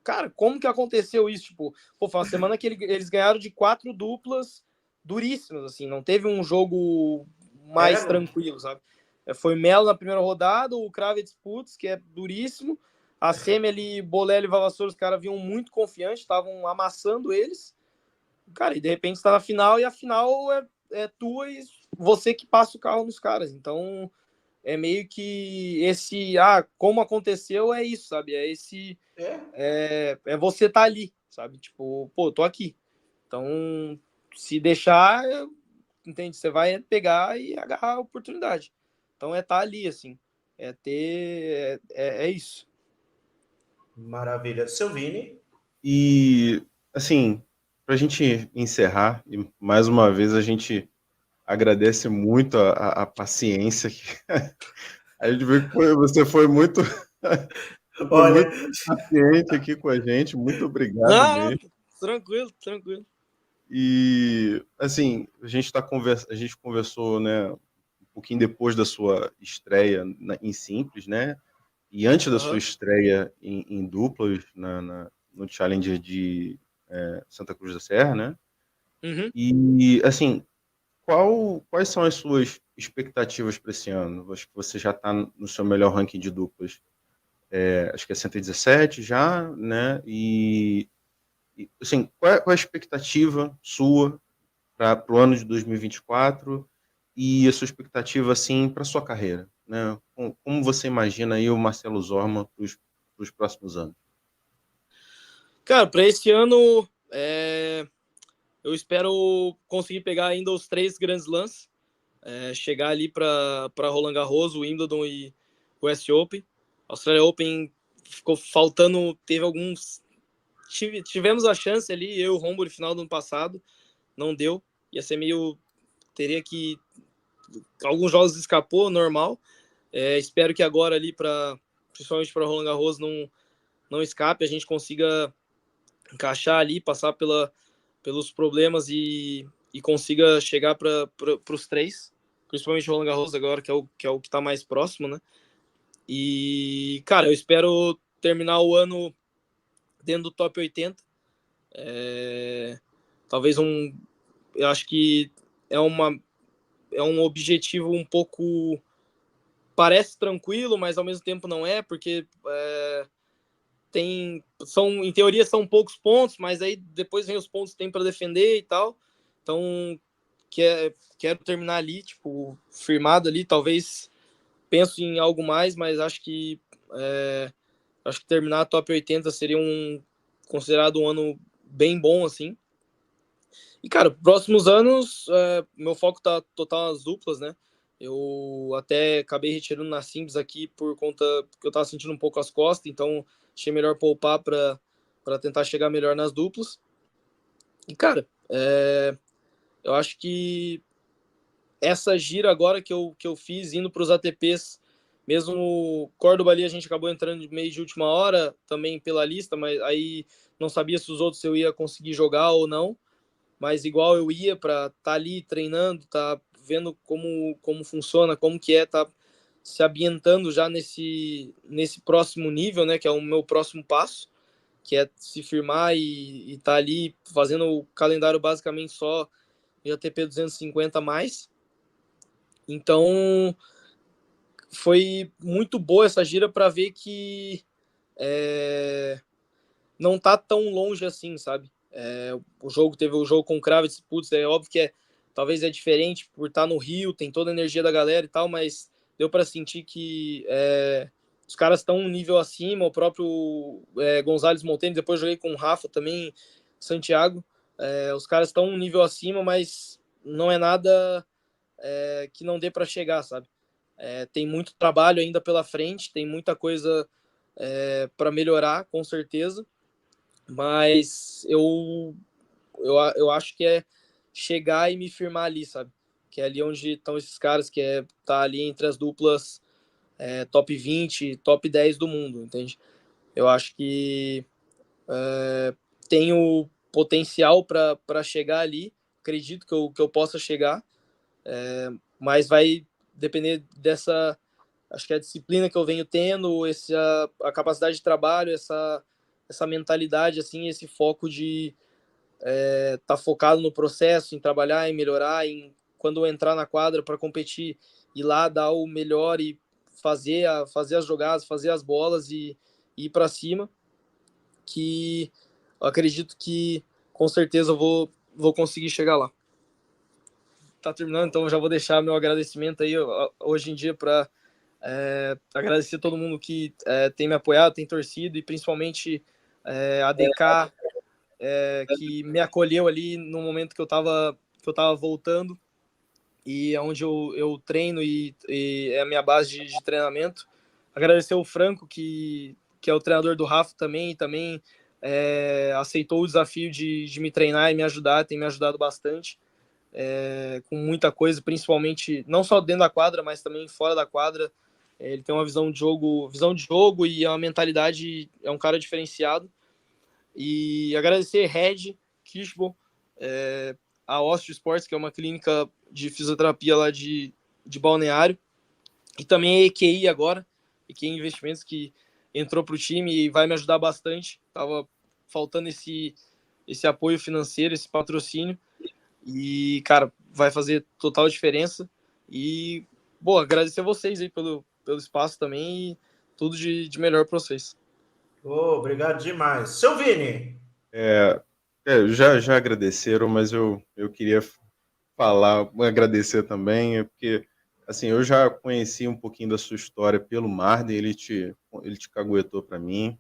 cara, como que aconteceu isso? Tipo, pô, foi uma semana que eles ganharam de 4 duplas duríssimas, assim, não teve um jogo mais tranquilo, sabe? Foi Melo na primeira rodada, o Kravitz Putz, que é duríssimo, a Semi ali, Bolelli e Vavassor, os caras vinham muito confiantes, estavam amassando eles, cara, e de repente está na final, e a final é tua e você que passa o carro nos caras, então é meio que como aconteceu é isso, sabe? É você tá ali, sabe? Tipo, pô, tô aqui. Então, se deixar, entende? Você vai pegar e agarrar a oportunidade. Então tá ali, assim. É isso. Maravilha. Seu Vini? E, assim, para a gente encerrar, e mais uma vez a gente agradece muito a paciência que a gente vê que você foi muito, foi Olha, muito paciente aqui com a gente, muito obrigado Não, mesmo. tranquilo, tranquilo. E, assim, a gente conversou, né, um pouquinho depois da sua estreia em simples, né, e antes da sua estreia em duplas no Challenger de Santa Cruz da Serra, né? Uhum. E, assim, quais são as suas expectativas para esse ano? Acho que você já está no seu melhor ranking de duplas. acho que é 117 já, né? E assim, qual é a expectativa sua para o ano de 2024 e a sua expectativa assim para sua carreira, né? Como você imagina aí o Marcelo Zorma para os próximos anos? Cara, para esse ano, eu espero conseguir pegar ainda os 3 Grands Slams, chegar ali para Roland Garros, o Wimbledon e o US Open. A Australia Open ficou faltando, teve alguns. Tivemos a chance ali, eu e o Rombo, no final do ano passado, não deu. Ia ser meio. Teria que. Alguns jogos escapou, normal. Espero que agora ali, principalmente para Roland Garros, não escape, a gente consiga encaixar ali, passar pelos problemas e consiga chegar para os 3, principalmente o Roland Garros agora, que é o que está mais próximo, né? E, cara, eu espero terminar o ano dentro do top 80. Talvez eu acho que é um objetivo um pouco, parece tranquilo, mas ao mesmo tempo não é, porque em teoria são poucos pontos, mas aí depois vem os pontos que tem para defender e tal. Então, quero terminar ali, tipo, firmado ali. Talvez penso em algo mais, mas acho que terminar a top 80 seria considerado um ano bem bom, assim. E, cara, próximos anos, meu foco tá total nas duplas, né? Eu até acabei retirando na Simples aqui por conta que eu tava sentindo um pouco as costas, então achei melhor poupar para tentar chegar melhor nas duplas. E, cara, eu acho que essa gira agora que eu fiz indo para os ATPs, mesmo o Córdoba ali a gente acabou entrando de meio de última hora também pela lista, mas aí não sabia se os outros eu ia conseguir jogar ou não. Mas igual eu ia para estar ali treinando, tá vendo como funciona, como que tá se ambientando já nesse próximo nível, né, que é o meu próximo passo, que é se firmar e tá ali fazendo o calendário basicamente só de ATP 250 mais. Então, foi muito boa essa gira para ver que não tá tão longe assim, sabe? Teve o jogo com o Kravitz, putz, é óbvio que talvez é diferente por estar no Rio, tem toda a energia da galera e tal, mas deu para sentir que os caras estão um nível acima, o próprio Gonzalez Monteno, depois joguei com o Rafa também, Santiago, os caras estão um nível acima, mas não é nada que não dê para chegar, sabe? Tem muito trabalho ainda pela frente, tem muita coisa para melhorar, com certeza, mas eu acho que é chegar e me firmar ali, sabe? Que é ali onde estão esses caras, que tá ali entre as duplas top 20, top 10 do mundo, entende? Eu acho que tenho potencial para chegar ali, acredito que eu possa chegar, mas vai depender dessa, acho que a disciplina que eu venho tendo, a capacidade de trabalho, essa mentalidade, assim, esse foco de tá focado no processo, em trabalhar, em melhorar, em quando eu entrar na quadra para competir, ir lá dar o melhor e fazer as jogadas, fazer as bolas e ir para cima, que eu acredito que com certeza eu vou conseguir chegar lá. Tá terminando, então eu já vou deixar meu agradecimento aí hoje em dia para agradecer todo mundo que tem me apoiado, tem torcido, e principalmente a DK, que me acolheu ali no momento que eu tava voltando, e é onde eu treino e é a minha base de treinamento. Agradecer o Franco, que é o treinador do Rafa também, e também aceitou o desafio de me treinar e me ajudar, tem me ajudado bastante, com muita coisa, principalmente não só dentro da quadra, mas também fora da quadra. Ele tem uma visão de jogo e é uma mentalidade, é um cara diferenciado. E agradecer Red, Kishbo, a Osteo Sports, que é uma clínica de fisioterapia lá de Balneário, e também a EQI agora, EQI Investimentos, que entrou para o time e vai me ajudar bastante. Tava faltando esse apoio financeiro, esse patrocínio, e, cara, vai fazer total diferença. E, bom, agradecer a vocês aí pelo espaço também, tudo de melhor para vocês. Obrigado demais. Seu Vini. Já agradeceram, mas eu queria agradecer também, porque assim, eu já conheci um pouquinho da sua história pelo Marden, ele te caguetou para mim.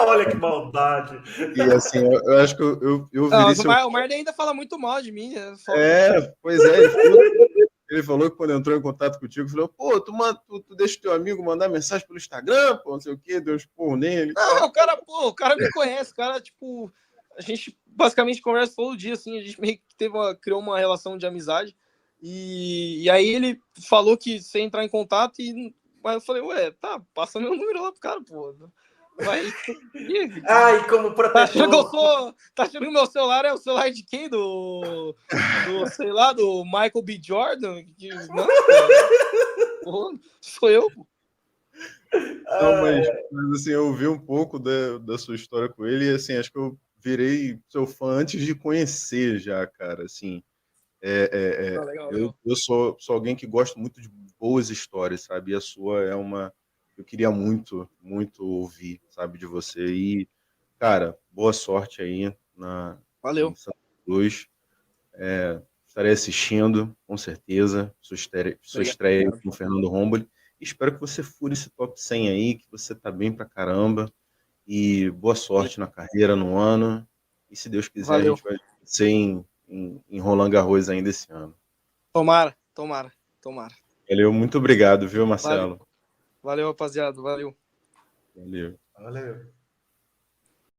Olha que maldade. E assim, eu acho que eu Não, virei seu... o Marden ainda fala muito mal de mim. Pois é, ele falou que quando entrou em contato contigo, falou, pô, tu deixa teu amigo mandar mensagem pelo Instagram, pô, não sei o quê, deu um esporro nele. Não, o cara me conhece, o cara, tipo, a gente basicamente conversa todo dia, assim, a gente meio que criou uma relação de amizade, e aí ele falou que você entrar em contato, mas eu falei, ué, tá, passa meu número lá pro cara, pô. Vai. Ai, como protetor. Tá achando que o meu celular é o celular de quem? Sei lá, do Michael B. Jordan? Não, pô, sou eu, pô. Não, mas assim, eu ouvi um pouco da sua história com ele e assim, acho que eu virei seu fã antes de conhecer já, cara, assim. Legal. Eu sou alguém que gosta muito de boas histórias, sabe? E a sua é uma... Eu queria muito, muito ouvir, sabe, de você. E, cara, boa sorte aí Valeu. em Santa Cruz. Estarei assistindo, com certeza, sua estreia aí com o Fernando Romboli. Espero que você fure esse top 100 aí, que você tá bem pra caramba. E boa sorte na carreira, no ano. E se Deus quiser, Valeu. a gente vai ser em Roland Garros ainda esse ano. Tomara. Valeu, muito obrigado, viu, Marcelo? Valeu, rapaziada. Valeu. Valeu. Valeu.